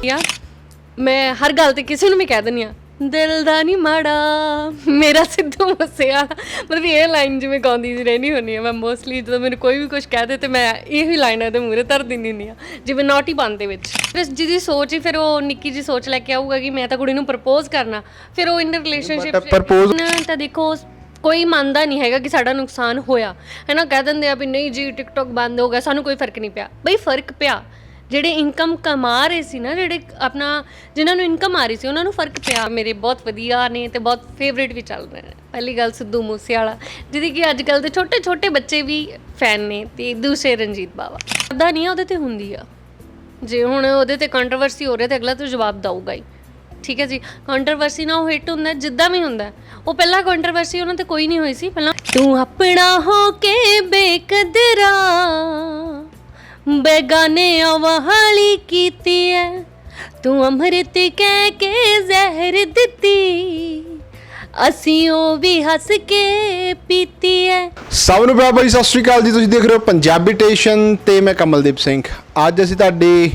ਆ ਮੈਂ ਹਰ ਗੱਲ ਤੇ ਕਿਸੇ ਨੂੰ ਵੀ ਕਹਿ ਦਿੰਦੀ ਆ ਦਿਲ ਦਾ ਨਹੀਂ ਮਾੜਾ ਮੇਰਾ ਸਿੱਧੂ ਮੂਸੇਵਾਲਾ ਮਤਲਬ ਇਹ ਲਾਈਨ ਜਿਵੇਂ ਗਾਉਂਦੀ ਜੀ ਰਹਿੰਦੀ ਹੁੰਦੀ ਆ ਮੈਂ ਮੋਸਟਲੀ ਜਦੋਂ ਮੈਨੂੰ ਕੋਈ ਵੀ ਕੁਝ ਕਹਿ ਦੇ ਤੇ ਮੈਂ ਇਹੀ ਲਾਈਨ ਇਹਦੇ ਮੂਹਰੇ ਧਰ ਦਿੰਦੀ ਹੁੰਦੀ ਆ ਜਿਵੇਂ ਨੌਟੀ ਬੰਦ ਦੇ ਵਿੱਚ ਫਿਰ ਜਿਹਦੀ ਸੋਚ ਹੀ ਫਿਰ ਉਹ ਨਿੱਕੀ ਜੀ ਸੋਚ ਲੈ ਕੇ ਆਊਗਾ ਕਿ ਮੈਂ ਤਾਂ ਕੁੜੀ ਨੂੰ ਪ੍ਰਪੋਜ਼ ਕਰਨਾ ਫਿਰ ਉਹ ਇਨ ਰਿਲੇਸ਼ਨਸ਼ਿਪ ਤਾਂ ਦੇਖੋ ਕੋਈ ਮੰਨਦਾ ਨਹੀਂ ਹੈਗਾ ਕਿ ਸਾਡਾ ਨੁਕਸਾਨ ਹੋਇਆ ਹੈ ਨਾ ਕਹਿ ਦਿੰਦੇ ਆ ਵੀ ਨਹੀਂ ਜੀ ਟਿਕਟੋਕ ਬੰਦ ਹੋ ਗਿਆ ਸਾਨੂੰ ਕੋਈ ਫਰਕ ਨਹੀਂ ਪਿਆ ਬਈ ਫਰਕ ਪਿਆ ਜਿਹੜੇ ਇਨਕਮ ਕਮਾ ਰਹੇ ਸੀ ਨਾ ਜਿਹੜੇ ਆਪਣਾ ਜਿਨ੍ਹਾਂ ਨੂੰ ਇਨਕਮ ਆ ਰਹੀ ਸੀ ਉਹਨਾਂ ਨੂੰ ਫਰਕ ਪਿਆ ਮੇਰੇ ਬਹੁਤ ਵਧੀਆ ਨੇ ਤੇ ਬਹੁਤ ਫੇਵਰੇਟ ਵੀ ਚੱਲ ਰਹੇ ਨੇ ਪਹਿਲੀ ਗੱਲ ਸਿੱਧੂ ਮੂਸੇਵਾਲਾ ਜਿਹਦੀ ਕਿ ਅੱਜ ਕੱਲ੍ਹ ਦੇ ਛੋਟੇ ਛੋਟੇ ਬੱਚੇ ਵੀ ਫੈਨ ਨੇ ਤੇ ਦੂਸਰੇ ਰਣਜੀਤ ਬਾਵਾ ਪਤਾ ਨਹੀਂ ਉਹਦੇ ਤੇ ਹੁੰਦੀ ਆ ਜੇ ਹੁਣ ਉਹਦੇ ਤੇ ਕੰਟਰੋਵਰਸੀ ਹੋ ਰਿਹਾ ਤੇ ਅਗਲਾ ਤਾਂ ਜਵਾਬ ਦਊਗਾ ਹੀ ਠੀਕ ਹੈ ਜੀ ਕੰਟਰੋਵਰਸੀ ਨਾ ਉਹ ਹਿੱਟ ਹੁੰਦਾ ਜਿੱਦਾਂ ਵੀ ਹੁੰਦਾ ਉਹ ਪਹਿਲਾਂ ਕੰਟਰੋਵਰਸੀ ਉਹਨਾਂ ਤੇ ਕੋਈ ਨਹੀਂ ਹੋਈ ਸੀ ਪਹਿਲਾਂ ਤੂੰ ਆਪਣਾ ਹੋ ਕੇ ਬੇਕਦਰਾ ਬੇਗਾਨੇ ਆਵਾਲੀ ਕੀਤੀ ਐ ਤੂੰ ਅੰਮ੍ਰਿਤ ਕਹਿ ਕੇ ਜ਼ਹਿਰ ਦਿੱਤੀ ਅਸੀਂ ਉਹ ਵੀ ਹੱਸ ਕੇ ਪੀਤੀ ਐ ਸਭ ਨੂੰ ਪਿਆਰ ਭਰੀ ਸਤਿ ਸ਼੍ਰੀ ਅਕਾਲ ਜੀ ਤੁਸੀਂ ਦੇਖ ਰਹੇ ਹੋ ਪੰਜਾਬੀ ਟੇਸ਼ਨ ਤੇ ਮੈਂ ਕਮਲਦੀਪ ਸਿੰਘ ਅੱਜ ਅਸੀਂ ਤੁਹਾਡੀ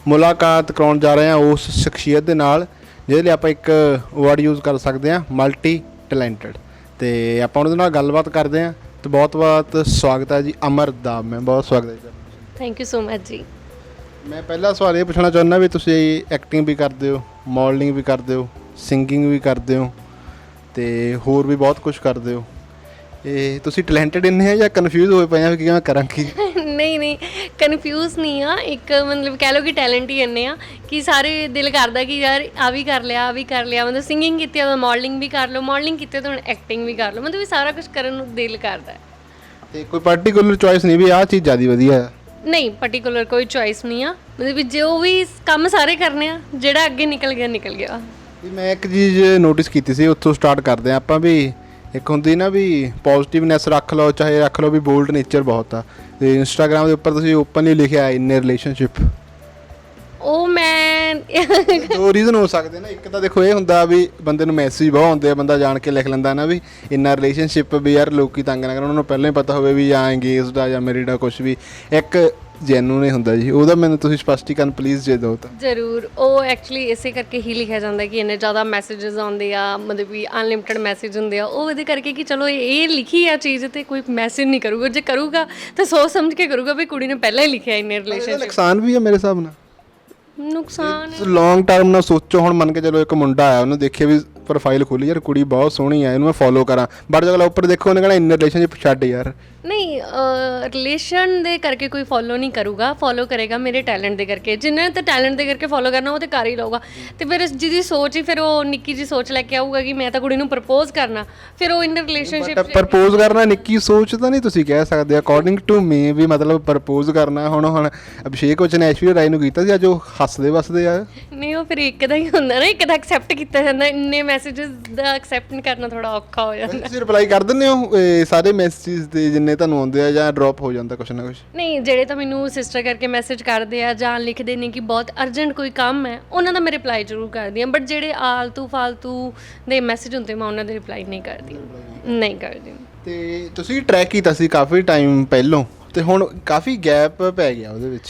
ਮੁਲਾਕਾਤ ਕਰਾਉਣ ਜਾ ਰਹੇ ਹਾਂ ਉਸ ਸ਼ਖਸੀਅਤ ਦੇ ਨਾਲ ਜਿਹਦੇ ਲਈ ਆਪਾਂ ਇੱਕ ਵਰਡ ਯੂਜ਼ ਕਰ ਸਕਦੇ ਹਾਂ ਮਲਟੀ ਟੈਲੈਂਟਡ ਤੇ ਆਪਾਂ ਉਹਨਾਂ ਦੇ ਨਾਲ ਗੱਲਬਾਤ ਕਰਦੇ ਹਾਂ ਤੇ ਬਹੁਤ ਬਹੁਤ ਸਵਾਗਤ ਹੈ ਜੀ ਅਮਰ ਦਾ ਮੈਂ ਬਹੁਤ ਸਵਾਗਤ ਹੈ ਜੀ ਥੈਂਕ ਯੂ ਸੋ ਮਚ ਜੀ ਮੈਂ ਪਹਿਲਾ ਸਵਾਲ ਇਹ ਪੁੱਛਣਾ ਚਾਹੁੰਦਾ ਵੀ ਤੁਸੀਂ ਐਕਟਿੰਗ ਵੀ ਕਰਦੇ ਹੋ ਮਾਡਲਿੰਗ ਵੀ ਕਰਦੇ ਹੋ ਸਿੰਗਿੰਗ ਵੀ ਕਰਦੇ ਹੋ ਤੇ ਹੋਰ ਵੀ ਬਹੁਤ ਕੁਝ ਕਰਦੇ ਹੋ ਇਹ ਤੁਸੀਂ ਟੈਲੈਂਟਡ ਇੰਨੇ ਆ ਜਾਂ ਕਨਫਿਊਜ਼ ਹੋਏ ਪਏ ਆ ਕਿ ਮੈਂ ਕਰਾਂ ਕੀ ਨਹੀਂ ਕਨਫਿਊਜ਼ ਨਹੀਂ ਆ ਇੱਕ ਮਤਲਬ ਕਹਿ ਲਓ ਕਿ ਟੈਲੈਂਟ ਹੀ ਇੰਨੇ ਆ ਕਿ ਸਾਰੇ ਦਿਲ ਕਰਦਾ ਕਿ ਯਾਰ ਆ ਵੀ ਕਰ ਲਿਆ ਮਤਲਬ ਸਿੰਗਿੰਗ ਕੀਤੀ ਤਾਂ ਮਾਡਲਿੰਗ ਵੀ ਕਰ ਲਓ ਮਾਡਲਿੰਗ ਕੀਤੀ ਤਾਂ ਹੁਣ ਐਕਟਿੰਗ ਵੀ ਕਰ ਲਓ ਮਤਲਬ ਸਾਰਾ ਕੁਝ ਕਰਨ ਨੂੰ ਦਿਲ ਕਰਦਾ ਤੇ ਕੋਈ ਪਾਰਟਿਕੂਲਰ ਚੋਇਸ ਨਹੀਂ ਵੀ ਆਹ ਚੀਜ਼ ਜ਼ਿਆਦਾ ਵਧੀਆ ਹੈ ਨਹੀਂ ਪਾਰਟਿਕੂਲਰ ਕੋਈ ਚੋਇਸ ਨਹੀਂ ਆ ਮਤਲਬ ਵੀ ਜੋ ਵੀ ਕੰਮ ਸਾਰੇ ਕਰਨੇ ਆ ਜਿਹੜਾ ਅੱਗੇ ਨਿਕਲ ਗਿਆ ਵੀ ਮੈਂ ਇੱਕ ਚੀਜ਼ ਨੋਟਿਸ ਕੀਤੀ ਸੀ ਉੱਥੋਂ ਸਟਾਰਟ ਕਰਦੇ ਹਾਂ ਆਪਾਂ ਵੀ ਇੱਕ ਹੁੰਦੀ ਨਾ ਵੀ ਪੋਜ਼ਿਟਿਵਨੈਸ ਰੱਖ ਲਓ ਚਾਹੇ ਰੱਖ ਲਓ ਵੀ ਬੋਲਡ ਨੇਚਰ ਬਹੁਤ ਆ ਤੇ ਇੰਸਟਾਗ੍ਰਾਮ ਦੇ ਉੱਪਰ ਤੁਸੀਂ ਓਪਨਲੀ ਲਿਖਿਆ ਇਨ ਰਿਲੇਸ਼ਨਸ਼ਿਪ ਉਹ ਮੈਂ ਦੋ ਰੀਜ਼ਨ ਹੋ ਸਕਦੇ ਨਾ ਇੱਕ ਤਾਂ ਦੇਖੋ ਇਹ ਹੁੰਦਾ ਵੀ ਬੰਦੇ ਨੂੰ ਮੈਸੇਜ ਬਹੁਤ ਆਉਂਦੇ ਆ ਬੰਦਾ ਜਾਣ ਕੇ ਲਿਖ ਲੈਂਦਾ ਨਾ ਵੀ ਇਨ ਰਿਲੇਸ਼ਨਸ਼ਿਪ ਵੀ ਯਾਰ ਲੋਕੀ ਤੰਗ ਨਾ ਕਰਨ ਉਹਨਾਂ ਨੂੰ ਪਹਿਲਾਂ ਹੀ ਪਤਾ ਹੋਵੇ ਵੀ ਜਾਂ ਇੰਗੇਜਡ ਆ ਜਾਂ ਮੈਰਿਡ ਆ ਕੁਛ ਵੀ ਇੱਕ ਜੈਨੂਨ ਹੀ ਹੁੰਦਾ ਜੀ ਉਹਦਾ ਮੈਨੂੰ ਤੁਸੀਂ ਸਪਸ਼ਟੀਕਰਨ ਪਲੀਜ਼ ਦੇ ਦਿਓ ਤਾਂ ਜ਼ਰੂਰ ਉਹ ਐਕਚੁਅਲੀ ਇਸੇ ਕਰਕੇ ਹੀ ਲਿਖਿਆ ਜਾਂਦਾ ਕਿ ਇੰਨੇ ਜ਼ਿਆਦਾ ਮੈਸੇजेस ਆਉਂਦੇ ਆ ਮਤਲਬ ਵੀ ਅਨਲਿਮਿਟਡ ਮੈਸੇਜ ਹੁੰਦੇ ਆ ਉਹ ਇਹਦੇ ਕਰਕੇ ਕਿ ਚਲੋ ਇਹ ਲਿਖੀ ਆ ਚੀਜ਼ ਤੇ ਕੋਈ ਮੈਸੇਜ ਨਹੀਂ ਕਰੂਗਾ ਜੇ ਕਰੂਗਾ ਤਾਂ ਸੋਚ ਸਮਝ ਕੇ ਕਰੂਗਾ ਵੀ ਕੁੜੀ ਨੇ ਪਹਿਲਾਂ ਹੀ ਲਿਖਿਆ ਇਨ ਰਿਲੇਸ਼ਨਸ਼ਿਪ ਨੁਕਸਾਨ ਵੀ ਆ ਮੇਰੇ ਹਿਸਾਬ ਨਾਲ ਨੁਕਸਾਨ ਲੌਂਗ ਟਰਮ ਨਾਲ ਸੋਚੋ ਹੁਣ ਮੰਨ ਕੇ ਚਲੋ ਇੱਕ ਮੁੰਡਾ ਆਇਆ ਉਹਨੇ ਦੇਖਿਆ ਵੀ ਪ੍ਰੋਫਾਈਲ ਖੋਲੀ ਯਾਰ ਕੁੜੀ ਬਹੁਤ ਸੋਹਣੀ ਆ ਇਹਨੂੰ ਮੈਂ ਫੋਲੋ ਕਰਾਂ ਬਟ ਜਦੋਂ ਉੱਪਰ ਦੇਖੋ ਉਹਨੇ ਕਹਿਣਾ ਇਨ ਰਿਲੇਸ਼ਨਸ਼ਿਪ ਛੱਡ ਯਾਰ ਨਹੀਂ ਰਿਲੇਸ਼ਨ ਦੇ ਕਰਕੇ ਕੋਈ ਫੋਲੋ ਨਹੀਂ ਕਰੂਗਾ ਫੋਲੋ ਕਰੇਗਾ ਮੇਰੇ ਟੈਲੈਂਟ ਦੇ ਕਰਕੇ ਜਿਹਨੇ ਤਾਂ ਟੈਲੈਂਟ ਦੇ ਕਰਕੇ ਫੋਲੋ ਕਰਨਾ ਉਹ ਤੇ ਕਰ ਹੀ ਲਊਗਾ ਤੇ ਫਿਰ ਜਿਹਦੀ ਸੋਚ ਹੀ ਫਿਰ ਉਹ ਨਿੱਕੀ ਜੀ ਸੋਚ ਲੈ ਕੇ ਆਊਗਾ ਕਿ ਮੈਂ ਤਾਂ ਕੁੜੀ ਨੂੰ ਪ੍ਰਪੋਜ਼ ਕਰਨਾ ਫਿਰ ਉਹ ਇਨ ਰਿਲੇਸ਼ਨਸ਼ਿਪ ਪ੍ਰਪੋਜ਼ ਕਰਨਾ ਨਿੱਕੀ ਸੋਚ ਤਾਂ ਨਹੀਂ ਤੁਸੀਂ ਕਹਿ ਸਕਦੇ ਅਕੋਰਡਿੰਗ ਟੂ ਮੀ ਵੀ ਮਤਲਬ ਪ੍ਰਪੋਜ਼ ਕਰਨਾ ਹੁਣ ਅਭਿਸ਼ੇਕ ਬੱਚਨ ਐਸ਼ਵਰਿਆ ਰਾਏ ਨੂੰ ਕੀਤਾ ਸੀ ਅੱਜ ਉਹ ਹੱਸਦੇ ਵਸਦੇ ਆ ਨਹੀਂ ਉਹ ਫਿਰ ਇੱਕ ਦਾ ਹੀ ਹੁੰਦਾ ਨਾ ਇੱਕ ਦਾ ਐਕਸੈਪਟ ਕੀਤਾ ਜਾਂਦਾ ਇੰਨੇ ਮੈਸੇजेस ਦਾ ਐਕਸੈਪਟ ਕਰਨਾ ਥੋੜਾ ਔਖਾ ਹੋ ਜਾਂਦਾ ਤੁਸੀਂ ਰਿਪਲਾਈ ਕਰ ਦਿੰਦੇ ਹੋ ਸਾਰੇ ਮੈਸੇजेस ਦੇ ਜਿੰਨੇ ਤੁਹਾਨੂੰ ਆਉਂਦੇ ਆ ਜਾਂ ਡ੍ਰੌਪ ਹੋ ਜਾਂਦਾ ਕੁਛ ਨਾ ਕੁਛ ਨਹੀਂ ਜਿਹੜੇ ਤਾਂ ਮੈਨੂੰ ਸਿਸਟਰ ਕਰਕੇ ਮੈਸੇਜ ਕਰਦੇ ਆ ਜਾਂ ਲਿਖਦੇ ਨੇ ਕਿ ਬਹੁਤ ਅਰਜੈਂਟ ਕੋਈ ਕੰਮ ਹੈ ਉਹਨਾਂ ਦਾ ਮੈਂ ਰਿਪਲਾਈ ਜ਼ਰੂਰ ਕਰਦੀ ਹਾਂ ਬਟ ਜਿਹੜੇ ਆਲਤੂ ਫਾਲਤੂ ਦੇ ਮੈਸੇਜ ਹੁੰਦੇ ਮੈਂ ਉਹਨਾਂ ਦੇ ਰਿਪਲਾਈ ਨਹੀਂ ਕਰਦੀ ਤੇ ਤੁਸੀਂ ਟਰੈਕ ਕੀਤਾ ਸੀ ਕਾਫੀ ਟਾਈਮ ਪਹਿਲੋਂ ਤੇ ਹੁਣ ਕਾਫੀ ਗੈਪ ਪੈ ਗਿਆ ਉਹਦੇ ਵਿੱਚ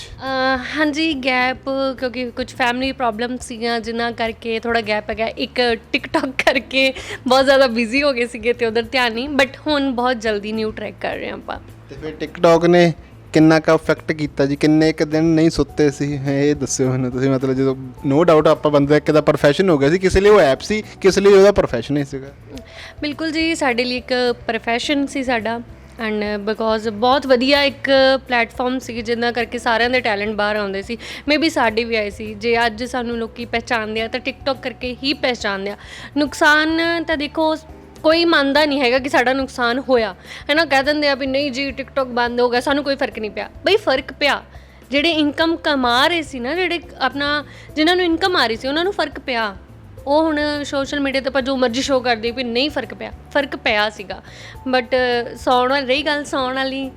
ਹਾਂਜੀ ਗੈਪ ਕਿਉਂਕਿ ਕੁਝ ਫੈਮਿਲੀ ਪ੍ਰੋਬਲਮ ਸੀਗੀਆਂ ਜਿਨ੍ਹਾਂ ਕਰਕੇ ਥੋੜਾ ਗੈਪ ਪੈ ਗਿਆ ਇੱਕ ਟਿਕਟੌਕ ਕਰਕੇ ਬਹੁਤ ਜ਼ਿਆਦਾ ਬਿਜ਼ੀ ਹੋ ਗਏ ਸੀਗੇ ਤੇ ਉਧਰ ਧਿਆਨ ਨਹੀਂ ਬਟ ਹੁਣ ਬਹੁਤ ਜਲਦੀ ਨਿਊ ਟਰੈਕ ਕਰ ਰਹੇ ਹਾਂ ਆਪਾਂ ਤੇ ਫਿਰ ਟਿਕਟੌਕ ਨੇ ਕਿੰਨਾ ਕੁ ਇਫੈਕਟ ਕੀਤਾ ਜੀ ਕਿੰਨੇ ਕੁ ਦਿਨ ਨਹੀਂ ਸੁੱਤੇ ਸੀ ਇਹ ਦੱਸਿਓ ਮੈਨੂੰ ਤੁਸੀਂ ਮਤਲਬ ਜਦੋਂ ਨੋ ਡਾਊਟ ਆਪਾਂ ਬੰਦਾ ਇੱਕ ਦਾ ਪ੍ਰੋਫੈਸ਼ਨ ਹੋ ਗਿਆ ਸੀ ਕਿਸੇ ਲਈ ਉਹ ਐਪ ਸੀ ਕਿਸੇ ਲਈ ਉਹਦਾ ਪ੍ਰੋਫੈਸ਼ਨ ਹੀ ਸੀਗਾ ਬਿਲਕੁਲ ਜੀ ਸਾਡੇ ਲਈ ਇੱਕ ਪ੍ਰੋਫੈਸ਼ਨ ਸੀ ਸਾਡਾ ਐਂਡ ਬਿਕੋਜ਼ ਬਹੁਤ ਵਧੀਆ ਇੱਕ ਪਲੇਟਫਾਰਮ ਸੀ ਜਿਹਨਾਂ ਕਰਕੇ ਸਾਰਿਆਂ ਦੇ ਟੈਲੈਂਟ ਬਾਹਰ ਆਉਂਦੇ ਸੀ ਮੇ ਬੀ ਸਾਡੇ ਵੀ ਆਏ ਸੀ ਜੇ ਅੱਜ ਸਾਨੂੰ ਲੋਕੀ ਪਹਿਚਾਣਦੇ ਆ ਤਾਂ ਟਿਕਟੌਕ ਕਰਕੇ ਹੀ ਪਹਿਚਾਣਦੇ ਆ ਨੁਕਸਾਨ ਤਾਂ ਦੇਖੋ ਕੋਈ ਮੰਨਦਾ ਨਹੀਂ ਹੈਗਾ ਕਿ ਸਾਡਾ ਨੁਕਸਾਨ ਹੋਇਆ ਹੈ ਨਾ ਕਹਿ ਦਿੰਦੇ ਆ ਵੀ ਨਹੀਂ ਜੀ ਟਿਕਟੌਕ ਬੰਦ ਹੋ ਗਿਆ ਸਾਨੂੰ ਕੋਈ ਫਰਕ ਨਹੀਂ ਪਿਆ ਬਈ ਫਰਕ ਪਿਆ ਜਿਹੜੇ ਇਨਕਮ ਕਮਾ ਰਹੇ ਸੀ ਨਾ ਜਿਹੜੇ ਆਪਣਾ ਜਿਨ੍ਹਾਂ ਨੂੰ ਇਨਕਮ ਆ ਰਹੀ ਸੀ ਉਹਨਾਂ ਨੂੰ ਫਰਕ ਪਿਆ ਉਹ ਹੁਣ ਸੋਸ਼ਲ ਮੀਡੀਆ 'ਤੇ ਆਪਾਂ ਜੋ ਮਰਜ਼ੀ ਸ਼ੋਅ ਕਰਦੇ ਵੀ ਨਹੀਂ ਫਰਕ ਪਿਆ ਸੀਗਾ ਬਟ ਸੌਣ ਵਾਲੀ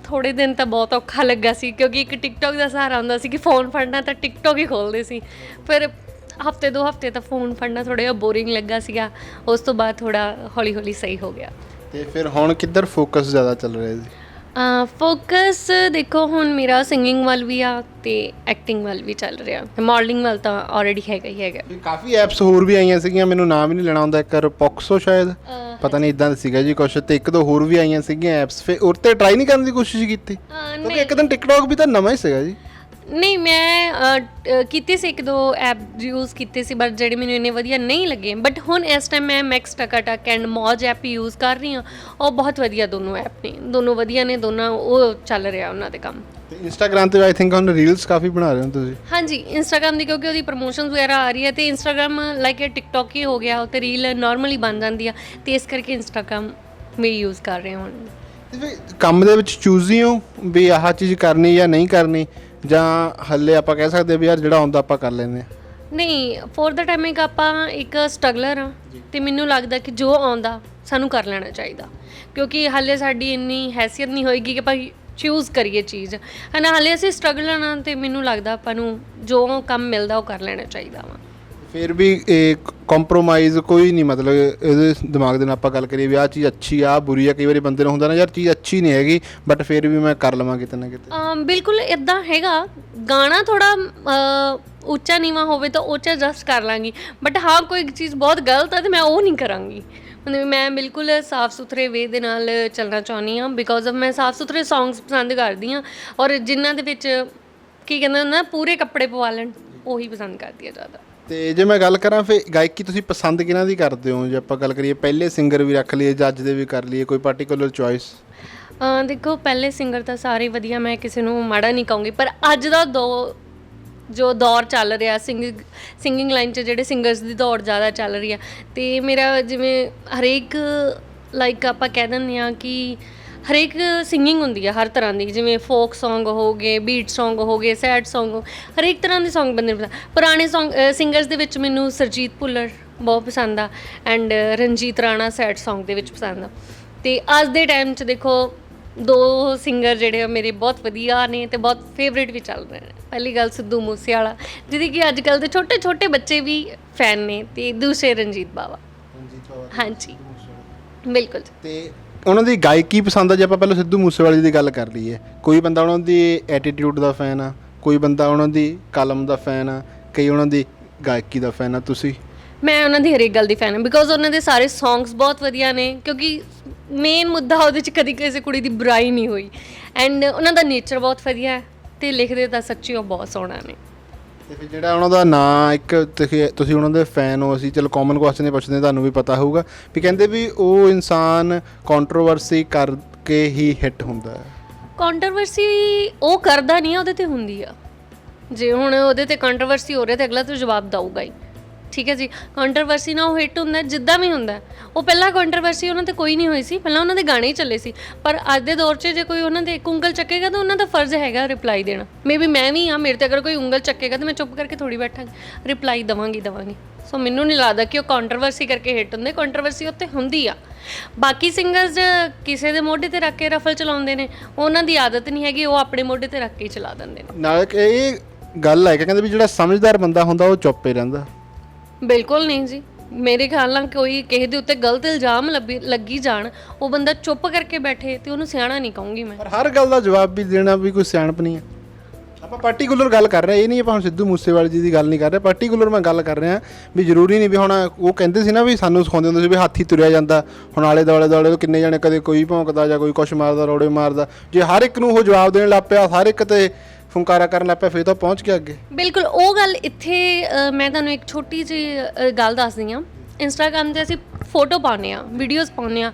ਥੋੜ੍ਹੇ ਦਿਨ ਤਾਂ ਬਹੁਤ ਔਖਾ ਲੱਗਾ ਸੀ ਕਿਉਂਕਿ ਇੱਕ ਟਿਕਟੌਕ ਦਾ ਸਹਾਰਾ ਹੁੰਦਾ ਸੀ ਕਿ ਫੋਨ ਫੜਨਾ ਤਾਂ ਟਿਕਟੌਕ ਹੀ ਖੋਲ੍ਹਦੇ ਸੀ ਫਿਰ ਹਫ਼ਤੇ 2 ਹਫ਼ਤੇ ਤਾਂ ਫੋਨ ਫੜਨਾ ਥੋੜ੍ਹਾ ਜਿਹਾ ਬੋਰਿੰਗ ਲੱਗਾ ਸੀਗਾ ਉਸ ਤੋਂ ਬਾਅਦ ਥੋੜ੍ਹਾ ਹੌਲੀ ਸਹੀ ਹੋ ਗਿਆ ਤੇ ਫਿਰ ਹੁਣ ਕਿੱਧਰ ਫੋਕਸ ਜ਼ਿਆਦਾ ਚੱਲ ਰਿਹਾ ਜੀ ਫੋਕਸ ਦੇਖੋ ਹੁਣ ਮੇਰਾ ਸਿੰਗਿੰਗ ਵੱਲ ਵੀ ਆ ਤੇ ਐਕਟਿੰਗ ਵੱਲ ਵੀ ਚੱਲ ਰਿਹਾ ਤੇ ਮਾਡਲਿੰਗ ਵੱਲ ਤਾਂ ਆਲਰੇਡੀ ਹੈਗਾ ਹੀ ਹੈਗਾ। ਕਾਫੀ ਐਪਸ ਹੋਰ ਵੀ ਆਈਆਂ ਸੀਗੀਆਂ, ਮੈਨੂੰ ਨਾਮ ਹੀ ਨਹੀਂ ਲੈਣਾ ਹੁੰਦਾ, ਇੱਕ ਰਪੋਕਸੋ ਸ਼ਾਇਦ, ਪਤਾ ਨਹੀਂ ਇਦਾਂ ਦਾ ਸੀਗਾ ਜੀ ਕੁਛ, ਤੇ ਇੱਕ ਦੋ ਹੋਰ ਵੀ ਆਈਆਂ ਸੀਗੀਆਂ ਐਪਸ, ਫਿਰ ਉਹ 'ਤੇ ਟਰਾਈ ਨਹੀਂ ਕਰਨ ਦੀ ਕੋਸ਼ਿਸ਼ ਕੀਤੀ? ਕਿਉਂਕਿ ਇੱਕ ਦਿਨ ਟਿਕਟੌਕ ਵੀ ਤਾਂ ਨਵਾਂ ਹੀ ਸੀਗਾ ਜੀ। ਨਹੀਂ ਮੈਂ ਕੀਤੀ ਸੀ, ਇੱਕ ਦੋ ਐਪ ਯੂਜ਼ ਕੀਤੇ ਸੀ ਬਟ ਜਿਹੜੇ ਮੈਨੂੰ ਇੰਨੇ ਵਧੀਆ ਨਹੀਂ ਲੱਗੇ। ਬਟ ਹੁਣ ਇਸ ਟਾਈਮ ਮੈਂ ਮੈਕਸ ਟਕਾਟਕ ਐਂਡ ਮੌਜ ਐਪ ਯੂਜ਼ ਕਰ ਰਹੀ ਹਾਂ। ਉਹ ਬਹੁਤ ਵਧੀਆ ਦੋਨੋਂ ਐਪ ਨੇ, ਦੋਨੋਂ ਵਧੀਆ ਨੇ, ਦੋਨਾਂ ਉਹ ਚੱਲ ਰਿਹਾ ਉਹਨਾਂ ਦੇ ਕੰਮ। ਤੇ ਇੰਸਟਾਗ੍ਰਾਮ ਤੇ ਆਈ ਥਿੰਕ ਹੁਣ ਰੀਲਸ ਕਾਫੀ ਬਣਾ ਰਹੇ ਹੋ ਤੁਸੀਂ? ਹਾਂਜੀ ਇੰਸਟਾਗ੍ਰਾਮ ਦੀ ਕਿਉਂਕਿ ਉਹਦੀ ਪ੍ਰਮੋਸ਼ਨਸ ਵਗੈਰਾ ਆ ਰਹੀ ਹੈ ਤੇ ਇੰਸਟਾਗ੍ਰਾਮ ਲਾਈਕ ਟਿਕਟੌਕ ਹੀ ਹੋ ਗਿਆ, ਉਹ ਤੇ ਰੀਲ ਨਾਰਮਲੀ ਬਣ ਜਾਂਦੀ ਆ ਤੇ ਇਸ ਕਰਕੇ ਇੰਸਟਾਗ੍ਰਾਮ ਮੈਂ ਯੂਜ਼ ਕਰ ਰਹੀ ਹਾਂ ਹੁਣ। ਤੇ ਫਿਰ ਕੰਮ ਦੇ ਵਿੱਚ ਚੂਜ਼ੀ ਹੋ ਵੀ ਆਹ ਚੀਜ਼ ਕਰਨੀ ਜਾਂ ਨਹੀਂ ਕਰਨੀ, ਜਾਂ ਹੱਲੇ ਆਪਾਂ ਕਹਿ ਸਕਦੇ ਵੀ ਯਾਰ ਜਿਹੜਾ ਆਉਂਦਾ ਆਪਾਂ ਕਰ ਲੈਂਦੇ ਹਾਂ? ਨਹੀਂ ਫੋਰ ਦਾ ਟਾਈਮ ਆਪਾਂ ਇੱਕ ਸਟਰਗਲਰ ਆ ਤੇ ਮੈਨੂੰ ਲੱਗਦਾ ਕਿ ਜੋ ਆਉਂਦਾ ਸਾਨੂੰ ਕਰ ਲੈਣਾ ਚਾਹੀਦਾ, ਕਿਉਂਕਿ ਹਾਲੇ ਸਾਡੀ ਇੰਨੀ ਹੈਸੀਅਤ ਨਹੀਂ ਹੋਏਗੀ ਕਿ ਆਪਾਂ ਚੂਜ਼ ਕਰੀਏ ਚੀਜ਼, ਹੈ ਨਾ। ਹਾਲੇ ਅਸੀਂ ਸਟਰਗਲਰ ਨਾਲ ਤੇ ਮੈਨੂੰ ਲੱਗਦਾ ਆਪਾਂ ਨੂੰ ਜੋ ਕੰਮ ਮਿਲਦਾ ਉਹ ਕਰ ਲੈਣਾ ਚਾਹੀਦਾ ਵਾ। ਫਿਰ ਵੀ ਇਹ ਕੰਪਰੋਮਾਈਜ਼ ਕੋਈ ਨਹੀਂ, ਮਤਲਬ ਇਹਦੇ ਦਿਮਾਗ ਦੇ ਨਾਲ ਆਪਾਂ ਗੱਲ ਕਰੀਏ ਵੀ ਆਹ ਚੀਜ਼ ਅੱਛੀ ਆ ਬੁਰੀ ਆ, ਕਈ ਵਾਰੀ ਬੰਦੇ ਨੂੰ ਹੁੰਦਾ ਨਾ ਯਾਰ ਚੀਜ਼ ਅੱਛੀ ਨਹੀਂ ਹੈਗੀ ਬਟ ਫਿਰ ਵੀ ਮੈਂ ਕਰ ਲਵਾਂ ਕਿਤੇ ਨਾ ਕਿਤੇ। ਬਿਲਕੁਲ ਇੱਦਾਂ ਹੈਗਾ, ਗਾਣਾ ਥੋੜਾ ਉੱਚਾ ਨੀਵਾਂ ਹੋਵੇ ਤਾਂ ਉਹ 'ਚ ਐਡਜਸਟ ਕਰ ਲਾਂਗੀ, ਬਟ ਹਾਂ ਕੋਈ ਚੀਜ਼ ਬਹੁਤ ਗਲਤ ਹੈ ਤੇ ਮੈਂ ਉਹ ਨਹੀਂ ਕਰਾਂਗੀ। ਮਤਲਬ ਮੈਂ ਬਿਲਕੁਲ ਸਾਫ਼ ਸੁਥਰੇ ਵੇ ਦੇ ਨਾਲ ਚੱਲਣਾ ਚਾਹੁੰਦੀ ਹਾਂ, ਬਿਕੋਜ਼ ਆਫ ਮੈਂ ਸਾਫ਼ ਸੁਥਰੇ ਸੌਂਗਸ ਪਸੰਦ ਕਰਦੀ ਹਾਂ ਔਰ ਜਿਨ੍ਹਾਂ ਦੇ ਵਿੱਚ ਕੀ ਕਹਿੰਦੇ ਹੁੰਦਾ ਪੂਰੇ ਕੱਪੜੇ ਪਵਾ ਲੈਣ, ਉਹੀ ਪਸੰਦ ਕਰਦੀ ਹਾਂ ਜ਼ਿਆਦਾ। ਤੇ ਜੇ ਮੈਂ ਗੱਲ ਕਰਾਂ ਫਿਰ ਗਾਇਕੀ ਤੁਸੀਂ ਪਸੰਦ ਕਿਹਨਾਂ ਦੀ ਕਰਦੇ ਹੋ? ਜੇ ਆਪਾਂ ਗੱਲ ਕਰੀਏ ਪਹਿਲੇ ਸਿੰਗਰ ਵੀ ਰੱਖ ਲਈਏ, ਜੱਜ ਦੇ ਵੀ ਕਰ ਲਈਏ, ਕੋਈ ਪਾਰਟਿਕੂਲਰ ਚੋਇਸ? ਦੇਖੋ ਪਹਿਲੇ ਸਿੰਗਰ ਤਾਂ ਸਾਰੇ ਵਧੀਆ, ਮੈਂ ਕਿਸੇ ਨੂੰ ਮਾੜਾ ਨਹੀਂ ਕਹੂੰਗੀ, ਪਰ ਅੱਜ ਦਾ ਜੋ ਦੌਰ ਚੱਲ ਰਿਹਾ ਸਿੰਗਿੰਗ ਲਾਈਨ 'ਚ ਜਿਹੜੇ ਸਿੰਗਰਸ ਦੀ ਦੌੜ ਜ਼ਿਆਦਾ ਚੱਲ ਰਹੀ ਆ ਅਤੇ ਮੇਰਾ ਜਿਵੇਂ ਹਰੇਕ ਲਾਈਕ ਆਪਾਂ ਕਹਿ ਦਿੰਦੇ ਹਾਂ ਕਿ ਹਰੇਕ ਸਿੰਗਿੰਗ ਹੁੰਦੀ ਆ ਹਰ ਤਰ੍ਹਾਂ ਦੀ, ਜਿਵੇਂ ਫੋਕ ਸੌਂਗ ਹੋ ਗਏ, ਬੀਟ ਸੌਂਗ ਹੋ ਗਏ, ਸੈਡ ਸੌਂਗ, ਹਰੇਕ ਤਰ੍ਹਾਂ ਦੇ ਸੌਂਗ ਬੰਦੇ ਨੂੰ ਪਸੰਦ। ਪੁਰਾਣੇ ਸੌਂਗ ਸਿੰਗਰਸ ਦੇ ਵਿੱਚ ਮੈਨੂੰ ਸਰਜੀਤ ਭੁੱਲਰ ਬਹੁਤ ਪਸੰਦ ਆ and Ranjit Rana sad song ਦੇ ਵਿੱਚ ਪਸੰਦ ਆ। ਅਤੇ ਅੱਜ ਦੇ ਟਾਈਮ 'ਚ ਦੇਖੋ ਦੋ ਸਿੰਗਰ ਜਿਹੜੇ ਆ ਮੇਰੇ ਬਹੁਤ ਵਧੀਆ ਨੇ ਅਤੇ ਬਹੁਤ ਫੇਵਰੇਟ ਵੀ ਚੱਲ ਰਹੇ ਨੇ। ਪਹਿਲੀ ਗੱਲ ਸਿੱਧੂ ਮੂਸੇਵਾਲਾ, ਜਿਹਦੀ ਕਿ ਅੱਜ ਕੱਲ੍ਹ ਦੇ ਛੋਟੇ ਛੋਟੇ ਬੱਚੇ ਵੀ ਫੈਨ ਨੇ, ਅਤੇ ਦੂਸਰੇ ਰਣਜੀਤ ਬਾਵਾ। ਹਾਂਜੀ ਬਿਲਕੁਲ। ਤੇ ਉਹਨਾਂ ਦੀ ਗਾਇਕੀ ਪਸੰਦ ਆ? ਜੇ ਆਪਾਂ ਪਹਿਲਾਂ ਸਿੱਧੂ ਮੂਸੇਵਾਲੇ ਦੀ ਗੱਲ ਕਰ ਲਈਏ, ਕੋਈ ਬੰਦਾ ਉਹਨਾਂ ਦੀ ਐਟੀਟਿਊਡ ਦਾ ਫੈਨ ਆ, ਕੋਈ ਬੰਦਾ ਉਹਨਾਂ ਦੀ ਕਲਮ ਦਾ ਫੈਨ ਆ, ਕਈ ਉਹਨਾਂ ਦੀ ਗਾਇਕੀ ਦਾ ਫੈਨ ਆ, ਤੁਸੀਂ? ਮੈਂ ਉਹਨਾਂ ਦੀ ਹਰੇਕ ਗੱਲ ਦੀ ਫੈਨ ਹਾਂ, ਬਿਕੋਜ਼ ਉਹਨਾਂ ਦੇ ਸਾਰੇ ਸੌਂਗਸ ਬਹੁਤ ਵਧੀਆ ਨੇ, ਕਿਉਂਕਿ ਮੇਨ ਮੁੱਦਾ ਉਹਦੇ 'ਚ ਕਦੀ ਕਿਸੇ ਕੁੜੀ ਦੀ ਬੁਰਾਈ ਨਹੀਂ ਹੋਈ ਐਂਡ ਉਹਨਾਂ ਦਾ ਨੇਚਰ ਬਹੁਤ ਵਧੀਆ ਹੈ ਅਤੇ ਲਿਖਦੇ ਤਾਂ ਸੱਚੀ ਉਹ ਬਹੁਤ ਸੋਹਣਾ ਨੇ। ਅਤੇ ਫਿਰ ਜਿਹੜਾ ਉਹਨਾਂ ਦਾ ਨਾਂ ਇੱਕ ਤੁਸੀਂ ਉਹਨਾਂ ਦੇ ਫੈਨ ਹੋ, ਅਸੀਂ ਚਲੋ ਕਾਮਨ ਕੁਐਸਚਨ ਹੀ ਪੁੱਛਦੇ, ਤੁਹਾਨੂੰ ਵੀ ਪਤਾ ਹੋਊਗਾ ਵੀ ਕਹਿੰਦੇ ਵੀ ਉਹ ਇਨਸਾਨ ਕੰਟਰੋਵਰਸੀ ਕਰਕੇ ਹੀ ਹਿੱਟ ਹੁੰਦਾ ਹੈ। ਕੰਟਰੋਵਰਸੀ ਉਹ ਕਰਦਾ ਨਹੀਂ ਆ, ਉਹਦੇ 'ਤੇ ਹੁੰਦੀ ਆ। ਜੇ ਹੁਣ ਉਹਦੇ 'ਤੇ ਕੰਟਰੋਵਰਸੀ ਹੋ ਰਿਹਾ ਤਾਂ ਅਗਲਾ ਤਾਂ ਜਵਾਬ ਦਊਗਾ ਹੀ, ਠੀਕ ਹੈ ਜੀ। ਕੰਟਰੋਵਰਸੀ ਨਾਲ ਉਹ ਹਿੱਟ ਹੁੰਦਾ, ਜਿੱਦਾਂ ਵੀ ਹੁੰਦਾ। ਉਹ ਪਹਿਲਾਂ ਕੰਟਰੋਵਰਸੀ ਉਹਨਾਂ 'ਤੇ ਕੋਈ ਨਹੀਂ ਹੋਈ ਸੀ, ਪਹਿਲਾਂ ਉਹਨਾਂ ਦੇ ਗਾਣੇ ਹੀ ਚੱਲੇ ਸੀ, ਪਰ ਅੱਜ ਦੇ ਦੌਰ 'ਚ ਜੇ ਕੋਈ ਉਹਨਾਂ 'ਤੇ ਇੱਕ ਉਂਗਲ ਚੱਕੇਗਾ ਤਾਂ ਉਹਨਾਂ ਦਾ ਫਰਜ਼ ਹੈਗਾ ਰਿਪਲਾਈ ਦੇਣਾ। ਮੇਬੀ ਮੈਂ ਵੀ ਹਾਂ, ਮੇਰੇ 'ਤੇ ਅਗਰ ਕੋਈ ਉਂਗਲ ਚੱਕੇਗਾ ਤਾਂ ਮੈਂ ਚੁੱਪ ਕਰਕੇ ਥੋੜ੍ਹੀ ਬੈਠਾਂਗੀ, ਰਿਪਲਾਈ ਦੇਵਾਂਗੀ। ਸੋ ਮੈਨੂੰ ਨਹੀਂ ਲੱਗਦਾ ਕਿ ਉਹ ਕੰਟਰੋਵਰਸੀ ਕਰਕੇ ਹਿੱਟ ਹੁੰਦੇ, ਕੰਟਰੋਵਰਸੀ ਉੱਤੇ ਹੁੰਦੀ ਆ। ਬਾਕੀ ਸਿੰਗਰਸ ਕਿਸੇ ਦੇ ਮੋਢੇ 'ਤੇ ਰੱਖ ਕੇ ਰਫਲ ਚਲਾਉਂਦੇ ਨੇ, ਉਹਨਾਂ ਦੀ ਆਦਤ ਨਹੀਂ ਹੈਗੀ, ਉਹ ਆਪਣੇ ਮੋਢੇ 'ਤੇ ਰੱਖ ਕੇ ਹੀ ਚਲਾ ਦਿੰਦੇ ਨੇ। ਨਾਲ ਇਹ ਗੱਲ ਹੈ ਕਿ ਕਹਿੰਦੇ ਵੀ ਜਿਹੜਾ ਸਮਝਦਾਰ ਬੰਦਾ ਹੁੰਦਾ ਉਹ ਚੁੱਪ ਹੀ ਰਹਿੰਦਾ। ਬਿਲਕੁਲ ਨਹੀਂ ਜੀ, ਮੇਰੇ ਖਿਆਲ ਨਾਲ ਕੋਈ ਕਿਸੇ ਦੇ ਉੱਤੇ ਗਲਤ ਇਲਜ਼ਾਮ ਲੱਗੀ ਜਾਣ, ਉਹ ਬੰਦਾ ਚੁੱਪ ਕਰਕੇ ਬੈਠੇ ਤੇ ਉਹਨੂੰ ਸਿਆਣਾ ਨਹੀਂ ਕਹੂੰਗੀ ਮੈਂ। ਪਰ ਹਰ ਗੱਲ ਦਾ ਜਵਾਬ ਵੀ ਦੇਣਾ ਵੀ ਕੋਈ ਸਿਆਣਪ ਨਹੀਂ ਹੈ। ਆਪਾਂ ਪਾਰਟੀਕੂਲਰ ਗੱਲ ਕਰ ਰਹੇ, ਇਹ ਨਹੀਂ ਆਪਾਂ ਹੁਣ ਸਿੱਧੂ ਮੂਸੇਵਾਲੇ ਜੀ ਦੀ ਗੱਲ ਨਹੀਂ ਕਰ ਰਹੇ, ਪਾਰਟੀਕੂਲਰ ਮੈਂ ਗੱਲ ਕਰ ਰਿਹਾ ਵੀ ਜ਼ਰੂਰੀ ਨਹੀਂ ਵੀ ਹੁਣ ਉਹ ਕਹਿੰਦੇ ਸੀ ਨਾ ਵੀ ਸਾਨੂੰ ਸਿਖਾਉਂਦੇ ਹੁੰਦੇ ਸੀ ਵੀ ਹਾਥੀ ਤੁਰਿਆ ਜਾਂਦਾ, ਹੁਣ ਆਲੇ ਦੁਆਲੇ ਤੋਂ ਕਿੰਨੇ ਜਾਣੇ ਕਦੇ ਕੋਈ ਭੌਂਕਦਾ ਜਾਂ ਕੋਈ ਕੁਛ ਮਾਰਦਾ, ਰੋੜੇ ਮਾਰਦਾ, ਜੇ ਹਰ ਇੱਕ ਨੂੰ ਉਹ ਜਵਾਬ ਦੇਣ ਲੱਗ ਪਿਆ, ਹਰ ਇੱਕ 'ਤੇ ਫੁੰਕਾਰਾ ਕਰਨ ਲੱਗ ਪਿਆ, ਫਿਰ ਤਾਂ ਪਹੁੰਚ ਗਿਆ ਅੱਗੇ। ਬਿਲਕੁਲ ਉਹ ਗੱਲ ਇੱਥੇ ਮੈਂ ਤੁਹਾਨੂੰ ਇੱਕ ਛੋਟੀ ਜਿਹੀ ਗੱਲ ਦੱਸਦੀ ਹਾਂ। ਇੰਸਟਾਗ੍ਰਾਮ 'ਤੇ ਅਸੀਂ ਫੋਟੋ ਪਾਉਂਦੇ ਹਾਂ, ਵੀਡੀਓਜ਼ ਪਾਉਂਦੇ ਹਾਂ,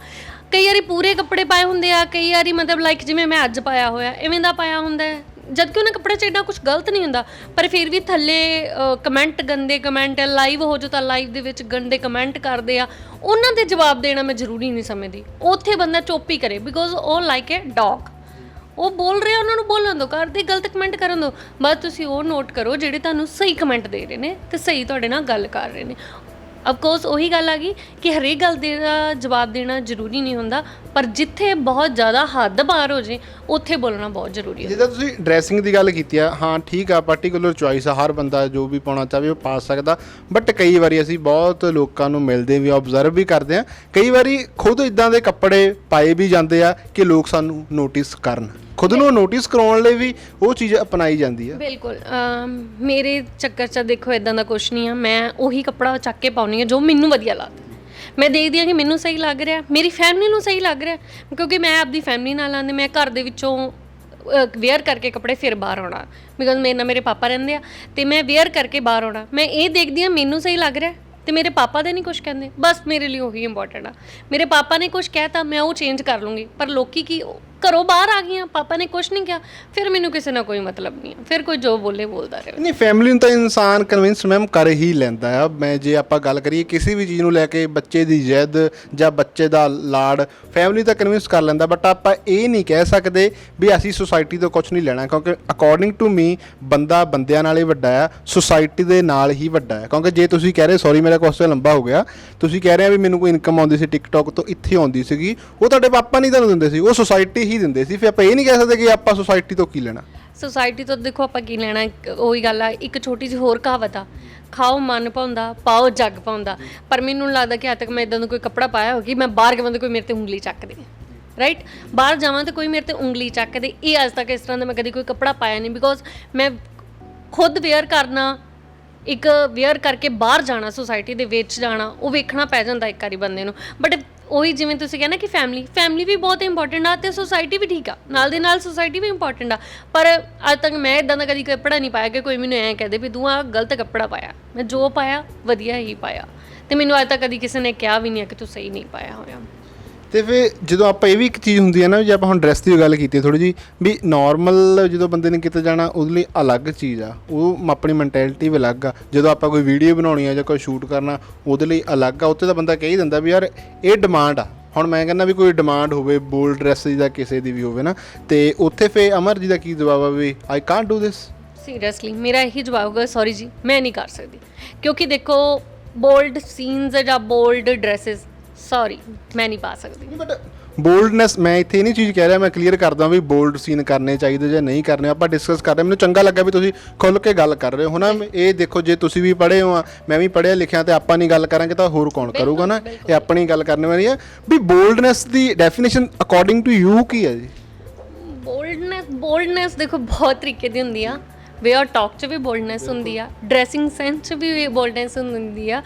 ਕਈ ਵਾਰੀ ਪੂਰੇ ਕੱਪੜੇ ਪਾਏ ਹੁੰਦੇ ਆ, ਕਈ ਵਾਰੀ ਮਤਲਬ ਲਾਈਕ ਜਿਵੇਂ ਮੈਂ ਅੱਜ ਪਾਇਆ ਹੋਇਆ ਇਵੇਂ ਦਾ ਪਾਇਆ ਹੁੰਦਾ, ਜਦ ਕਿ ਉਹਨਾਂ ਕੱਪੜੇ 'ਚ ਇੰਨਾ ਕੁਛ ਗਲਤ ਨਹੀਂ ਹੁੰਦਾ, ਪਰ ਫਿਰ ਵੀ ਥੱਲੇ ਕਮੈਂਟ, ਗੰਦੇ ਕਮੈਂਟ, ਲਾਈਵ ਹੋ ਜਾਓ ਤਾਂ ਲਾਈਵ ਦੇ ਵਿੱਚ ਗੰਦੇ ਕਮੈਂਟ ਕਰਦੇ ਆ, ਉਹਨਾਂ ਦੇ ਜਵਾਬ ਦੇਣਾ ਮੈਂ ਜ਼ਰੂਰੀ ਨਹੀਂ ਸਮਝਦੀ। ਉੱਥੇ ਬੰਦਾ ਚੁੱਪ ਹੀ ਕਰੇ, ਬਿਕੋਜ਼ ਉਹ ਲਾਈਕ ਏ ਡੌਗ, ਉਹ ਬੋਲ ਰਹੇ ਉਹਨਾਂ ਨੂੰ ਬੋਲਣ ਦਿਓ, ਕਰਦੇ ਗਲਤ ਕਮੈਂਟ ਕਰਨ ਦਿਓ, ਬਸ ਤੁਸੀਂ ਉਹ ਨੋਟ ਕਰੋ ਜਿਹੜੇ ਤੁਹਾਨੂੰ ਸਹੀ ਕਮੈਂਟ ਦੇ ਰਹੇ ਨੇ ਅਤੇ ਸਹੀ ਤੁਹਾਡੇ ਨਾਲ ਗੱਲ ਕਰ ਰਹੇ ਨੇ, ਆਫ ਕੋਰਸ ਉਹੀ ਗੱਲ ਆ ਗਈ ਕਿ ਹਰੇਕ ਗੱਲ ਦਾ ਜਵਾਬ ਦੇਣਾ ਜ਼ਰੂਰੀ ਨਹੀਂ ਹੁੰਦਾ, ਪਰ ਜਿੱਥੇ ਬਹੁਤ ਜ਼ਿਆਦਾ ਹੱਦ ਪਾਰ ਹੋ ਜੇ ਉੱਥੇ ਬੋਲਣਾ ਬਹੁਤ ਜ਼ਰੂਰੀ ਹੈ। ਜਿੱਦਾਂ ਤੁਸੀਂ ਡਰੈਸਿੰਗ ਦੀ ਗੱਲ ਕੀਤੀ ਆ, ਹਾਂ ਠੀਕ ਆ, ਪਾਰਟੀਕੂਲਰ ਚੁਆਇਸ ਆ, ਹਰ ਬੰਦਾ ਜੋ ਵੀ ਪਾਉਣਾ ਚਾਹਵੇ ਉਹ ਪਾ ਸਕਦਾ, ਬਟ ਕਈ ਵਾਰੀ ਅਸੀਂ ਬਹੁਤ ਲੋਕਾਂ ਨੂੰ ਮਿਲਦੇ ਵੀ, ਆਬਜ਼ਰਵ ਵੀ ਕਰਦੇ ਆ, ਕਈ ਵਾਰੀ ਖੁਦ ਇਦਾਂ ਦੇ ਕੱਪੜੇ ਪਾਏ ਵੀ ਜਾਂਦੇ ਆ ਕਿ ਲੋਕ ਸਾਨੂੰ ਨੋਟਿਸ ਕਰਨ, ਖੁਦ ਨੂੰ ਨੋਟਿਸ ਕਰਾਉਣ ਲਈ ਵੀ ਉਹ ਚੀਜ਼ ਅਪਣਾਈ ਜਾਂਦੀ ਆ। ਬਿਲਕੁਲ ਮੇਰੇ ਚੱਕਰ 'ਚ ਦੇਖੋ ਇਦਾਂ ਦਾ ਕੁਛ ਨਹੀਂ ਆ, ਮੈਂ ਉਹੀ ਕੱਪੜਾ ਚੱਕ ਕੇ ਪਾਉਣੀ ਆ ਜੋ ਮੈਨੂੰ ਵਧੀਆ ਲੱਗਦਾ। ਮੈਂ ਦੇਖਦੀ ਹਾਂ ਕਿ ਮੈਨੂੰ ਸਹੀ ਲੱਗ ਰਿਹਾ, ਮੇਰੀ ਫੈਮਿਲੀ ਨੂੰ ਸਹੀ ਲੱਗ ਰਿਹਾ, ਕਿਉਂਕਿ ਮੈਂ ਆਪਦੀ ਫੈਮਿਲੀ ਨਾਲ ਆਉਂਦੀ, ਮੈਂ ਘਰ ਦੇ ਵਿੱਚੋਂ ਵੇਅਰ ਕਰਕੇ ਕੱਪੜੇ ਫਿਰ ਬਾਹਰ ਆਉਣਾ, ਬਿਕੋਜ਼ ਮੇਰੇ ਨਾਲ ਮੇਰੇ ਪਾਪਾ ਰਹਿੰਦੇ ਆ ਅਤੇ ਮੈਂ ਵੇਅਰ ਕਰਕੇ ਬਾਹਰ ਆਉਣਾ, ਮੈਂ ਇਹ ਦੇਖਦੀ ਹਾਂ ਮੈਨੂੰ ਸਹੀ ਲੱਗ ਰਿਹਾ ਅਤੇ ਮੇਰੇ ਪਾਪਾ ਦੇ ਨਹੀਂ ਕੁਛ ਕਹਿੰਦੇ, ਬਸ ਮੇਰੇ ਲਈ ਉਹੀ ਇੰਪੋਰਟੈਂਟ ਆ। ਮੇਰੇ ਪਾਪਾ ਨੇ ਕੁਛ ਕਹਿ ਤਾ ਮੈਂ ਉਹ ਚੇਂਜ ਕਰ ਲੂੰਗੀ, ਪਰ ਲੋਕੀ ਕੀ ਘਰੋਂ ਬਾਹਰ ਆ ਗਈਆਂ, ਪਾਪਾ ਨੇ ਕੁਛ ਨਹੀਂ ਕਿਹਾ, ਫਿਰ ਮੈਨੂੰ ਕਿਸੇ ਨਾਲ ਕੋਈ ਮਤਲਬ ਨਹੀਂ ਹੈ, ਫਿਰ ਕੋਈ ਜੋ ਬੋਲੇ ਬੋਲਦਾ ਰਹੇ। ਨਹੀਂ, ਫੈਮਿਲੀ ਨੂੰ ਤਾਂ ਇਨਸਾਨ ਕਨਵਿੰਸ ਮੈਮ ਕਰ ਹੀ ਲੈਂਦਾ ਆ। ਮੈਂ ਜੇ ਆਪਾਂ ਗੱਲ ਕਰੀਏ ਕਿਸੇ ਵੀ ਚੀਜ਼ ਨੂੰ ਲੈ ਕੇ, ਬੱਚੇ ਦੀ ਜਿੱਦ ਜਾਂ ਬੱਚੇ ਦਾ ਲਾੜ, ਫੈਮਿਲੀ ਤਾਂ ਕਨਵਿੰਸ ਕਰ ਲੈਂਦਾ, ਬਟ ਆਪਾਂ ਇਹ ਨਹੀਂ ਕਹਿ ਸਕਦੇ ਵੀ ਅਸੀਂ ਸੁਸਾਇਟੀ ਤੋਂ ਕੁਝ ਨਹੀਂ ਲੈਣਾ, ਕਿਉਂਕਿ ਅਕੋਰਡਿੰਗ ਟੂ ਮੀ ਬੰਦਾ ਬੰਦਿਆਂ ਨਾਲ ਹੀ ਵੱਡਾ ਆ, ਸੁਸਾਇਟੀ ਦੇ ਨਾਲ ਹੀ ਵੱਡਾ ਹੈ। ਕਿਉਂਕਿ ਜੇ ਤੁਸੀਂ ਕਹਿ ਰਹੇ, ਸੌਰੀ ਮੇਰਾ ਕੁਐਸਚਨ ਲੰਬਾ ਹੋ ਗਿਆ, ਤੁਸੀਂ ਕਹਿ ਰਹੇ ਆ ਵੀ ਮੈਨੂੰ ਕੋਈ ਇਨਕਮ ਆਉਂਦੀ ਸੀ ਟਿਕਟੌਕ ਤੋਂ, ਇੱਥੇ ਆਉਂਦੀ ਸੀਗੀ, ਉਹ ਤੁਹਾਡੇ ਪਾਪਾ ਨਹੀਂ ਤੁਹਾਨੂੰ ਦਿੰਦੇ ਸੀ, ਉਹ ਸੁਸਾਇਟੀ ਹੀ ਦਿੰਦੇ ਸੀ, ਫਿਰ ਆਪਾਂ ਇਹ ਨਹੀਂ ਕਹਿ ਸਕਦੇ ਕਿ ਆਪਾਂ ਸੁਸਾਇਟੀ ਤੋਂ ਕੀ ਲੈਣਾ। ਸੁਸਾਇਟੀ ਤੋਂ ਦੇਖੋ ਆਪਾਂ ਕੀ ਲੈਣਾ, ਉਹੀ ਗੱਲ ਆ, ਇੱਕ ਛੋਟੀ ਜਿਹੀ ਹੋਰ ਕਹਾਵਤ ਆ, ਖਾਓ ਮਨ ਪਾਉਂਦਾ, ਪਾਓ ਜੱਗ ਪਾਉਂਦਾ, ਪਰ ਮੈਨੂੰ ਲੱਗਦਾ ਕਿ ਅੱਜ ਤੱਕ ਮੈਂ ਇਦਾਂ ਦਾ ਕੋਈ ਕੱਪੜਾ ਪਾਇਆ ਹੋ ਕਿ ਮੈਂ ਬਾਹਰ ਜਾਵਾਂ ਤਾਂ ਕੋਈ ਮੇਰੇ 'ਤੇ ਉਂਗਲੀ ਚੱਕ ਦੇ, ਰਾਈਟ, ਬਾਹਰ ਜਾਵਾਂ ਤਾਂ ਕੋਈ ਮੇਰੇ 'ਤੇ ਉਂਗਲੀ ਚੱਕ ਦੇ, ਇਹ ਅੱਜ ਤੱਕ ਇਸ ਤਰ੍ਹਾਂ ਦਾ ਮੈਂ ਕਦੀ ਕੋਈ ਕੱਪੜਾ ਪਾਇਆ ਨਹੀਂ, ਬਿਕੋਜ਼ ਮੈਂ ਖੁਦ ਵੇਅਰ ਕਰਨਾ, ਇੱਕ ਵੇਅਰ ਕਰਕੇ ਬਾਹਰ ਜਾਣਾ, ਸੁਸਾਇਟੀ ਦੇ ਵਿੱਚ ਜਾਣਾ, ਉਹ ਵੇਖਣਾ ਪੈ ਜਾਂਦਾ ਇੱਕ ਵਾਰੀ ਬੰਦੇ ਨੂੰ। ਬਟ ਉਹੀ ਜਿਵੇਂ ਤੁਸੀਂ ਕਹਿੰਦੇ ਕਿ ਫੈਮਿਲੀ ਵੀ ਬਹੁਤ ਇੰਪੋਰਟੈਂਟ ਆ ਅਤੇ ਸੁਸਾਇਟੀ ਵੀ ਠੀਕ ਆ, ਨਾਲ ਦੇ ਨਾਲ ਸੁਸਾਇਟੀ ਵੀ ਇੰਪੋਰਟੈਂਟ ਆ, ਪਰ ਅੱਜ ਤੱਕ ਮੈਂ ਇੱਦਾਂ ਦਾ ਕਦੀ ਕੱਪੜਾ ਨਹੀਂ ਪਾਇਆ ਕਿ ਕੋਈ ਮੈਨੂੰ ਐਂ ਕਹਦੇ ਵੀ ਤੂੰ ਆਹ ਗਲਤ ਕੱਪੜਾ ਪਾਇਆ। ਮੈਂ ਜੋ ਪਾਇਆ ਵਧੀਆ ਹੀ ਪਾਇਆ, ਅਤੇ ਮੈਨੂੰ ਅੱਜ ਤੱਕ ਕਦੀ ਕਿਸੇ ਨੇ ਕਿਹਾ ਵੀ ਨਹੀਂ ਕਿ ਤੂੰ ਸਹੀ ਨਹੀਂ ਪਾਇਆ ਹੋਇਆ। ਅਤੇ ਫਿਰ ਜਦੋਂ ਆਪਾਂ ਇਹ ਵੀ ਇੱਕ ਚੀਜ਼ ਹੁੰਦੀ ਹੈ ਨਾ, ਜੇ ਆਪਾਂ ਹੁਣ ਡਰੈਸ ਦੀ ਗੱਲ ਕੀਤੀ ਥੋੜ੍ਹੀ ਜਿਹੀ, ਵੀ ਨੋਰਮਲ ਜਦੋਂ ਬੰਦੇ ਨੇ ਕਿਤੇ ਜਾਣਾ ਉਹਦੇ ਲਈ ਅਲੱਗ ਚੀਜ਼ ਆ, ਉਹ ਆਪਣੀ ਮੈਂਟੈਲਿਟੀ ਵੀ ਅਲੱਗ ਆ, ਜਦੋਂ ਆਪਾਂ ਕੋਈ ਵੀਡੀਓ ਬਣਾਉਣੀ ਆ ਜਾਂ ਕੋਈ ਸ਼ੂਟ ਕਰਨਾ ਉਹਦੇ ਲਈ ਅਲੱਗ ਆ, ਉੱਥੇ ਤਾਂ ਬੰਦਾ ਕਹਿ ਹੀ ਦਿੰਦਾ ਵੀ ਯਾਰ ਇਹ ਡਿਮਾਂਡ ਆ। ਹੁਣ ਮੈਂ ਕਹਿੰਦਾ ਵੀ ਕੋਈ ਡਿਮਾਂਡ ਹੋਵੇ ਬੋਲਡ ਡਰੈਸ ਦੀ ਜਾਂ ਕਿਸੇ ਦੀ ਵੀ ਹੋਵੇ ਨਾ, ਅਤੇ ਉੱਥੇ ਫਿਰ ਅਮਰ ਜੀ ਦਾ ਕੀ ਜਵਾਬ ਆ ਵੀ I can't do this? Seriously ਮੇਰਾ ਇਹੀ ਜਵਾਬ ਹੋਗਾ, ਸੌਰੀ ਜੀ ਮੈਂ ਨਹੀਂ ਕਰ ਸਕਦੀ, ਕਿਉਂਕਿ ਦੇਖੋ ਬੋਲਡ ਸੀਨਸ ਜਾਂ ਬੋਲਡ ਡਰੈਸਿਸ, ਸੌਰੀ ਮੈਂ ਨਹੀਂ ਪਾ ਸਕਦੀ। ਬਟ ਬੋਲਡਨੈਸ, ਮੈਂ ਇੱਥੇ ਨਹੀਂ ਚੀਜ਼ ਕਹਿ ਰਿਹਾ, ਮੈਂ ਕਲੀਅਰ ਕਰਦਾ ਵੀ ਬੋਲਡ ਸੀਨ ਕਰਨੇ ਚਾਹੀਦੇ ਜਾਂ ਨਹੀਂ ਕਰਨੇ, ਆਪਾਂ ਡਿਸਕਸ ਕਰ ਰਹੇ। ਮੈਨੂੰ ਚੰਗਾ ਲੱਗਾ ਵੀ ਤੁਸੀਂ ਖੁੱਲ੍ਹ ਕੇ ਗੱਲ ਕਰ ਰਹੇ ਹੋ ਨਾ। ਇਹ ਦੇਖੋ ਜੇ ਤੁਸੀਂ ਵੀ ਪੜ੍ਹੇ ਹੋ ਆ, ਮੈਂ ਵੀ ਪੜ੍ਹਿਆ ਲਿਖਿਆ, ਤੇ ਆਪਾਂ ਨਹੀਂ ਗੱਲ ਕਰਾਂਗੇ ਤਾਂ ਹੋਰ ਕੌਣ ਕਰੂਗਾ ਨਾ, ਇਹ ਆਪਣੀ ਗੱਲ ਕਰਨ ਵਾਲੀ ਹੈ। ਵੀ ਬੋਲਡਨੈਸ ਦੀ ਡੈਫੀਨੇਸ਼ਨ ਅਕੋਰਡਿੰਗ ਟੂ ਯੂ ਕੀ ਹੈ ਜੀ? ਬੋਲਡਨੈਸ ਦੇਖੋ ਬਹੁਤ ਤਰੀਕੇ ਦੀ ਹੁੰਦੀ ਆ, ਵੇ ਆਫ ਟਾਕ 'ਚ ਵੀ ਬੋਲਡਨੈਸ ਹੁੰਦੀ ਆ, ਡਰੈਸਿੰਗ ਸੈਂਸ 'ਚ ਵੀ ਬੋਲਡਨੈਸ ਹੁੰਦੀ ਆ।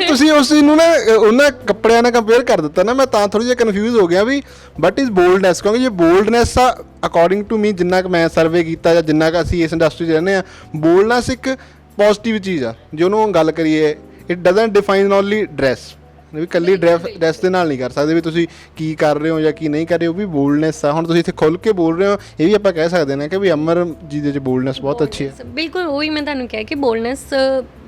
ਤੁਸੀਂ ਉਸ ਚੀਜ਼ ਨੂੰ ਨਾ ਉਹਨਾਂ ਕੱਪੜਿਆਂ ਨਾਲ ਕੰਪੇਅਰ ਕਰ ਦਿੱਤਾ ਨਾ, ਮੈਂ ਤਾਂ ਥੋੜ੍ਹੀ ਜਿਹੀ ਕਨਫਿਊਜ਼ ਹੋ ਗਿਆ ਵੀ ਵਟ ਇਜ਼ ਬੋਲਡਨੈਸ, ਕਿਉਂਕਿ ਜੇ ਬੋਲਡਨੈਸ ਆ ਅਕੋਰਡਿੰਗ ਟੂ ਮੀ, ਜਿੰਨਾ ਕੁ ਮੈਂ ਸਰਵੇ ਕੀਤਾ ਜਾਂ ਜਿੰਨਾ ਕੁ ਅਸੀਂ ਇਸ ਇੰਡਸਟਰੀ 'ਚ ਰਹਿੰਦੇ ਹਾਂ, ਬੋਲਡਨੈਸ ਇੱਕ ਪੋਜ਼ੀਟਿਵ ਚੀਜ਼ ਆ। ਜੇ ਉਹਨੂੰ ਗੱਲ ਕਰੀਏ, it doesn't define only dress, ਵੀ ਇਕੱਲੀ ਡਰੈਸ ਦੇ ਨਾਲ ਨਹੀਂ ਕਰ ਸਕਦੇ ਵੀ ਤੁਸੀਂ ਕੀ ਕਰ ਰਹੇ ਹੋ ਜਾਂ ਕੀ ਨਹੀਂ ਕਰ ਰਹੇ ਹੋ, ਵੀ ਬੋਲਡਨੈਸ ਆ। ਹੁਣ ਤੁਸੀਂ ਇੱਥੇ ਖੁੱਲ੍ਹ ਕੇ ਬੋਲ ਰਹੇ ਹੋ, ਇਹ ਵੀ ਆਪਾਂ ਕਹਿ ਸਕਦੇ ਨੇ ਕਿ ਵੀ ਅਮਰ ਜੀ ਦੇ 'ਚ ਬੋਲਡਨੈਸ ਬਹੁਤ ਅੱਛੀ ਹੈ। ਬਿਲਕੁਲ ਉਹੀ ਮੈਂ ਤੁਹਾਨੂੰ ਕਿਹਾ ਕਿ ਬੋਲਡਨੈਸ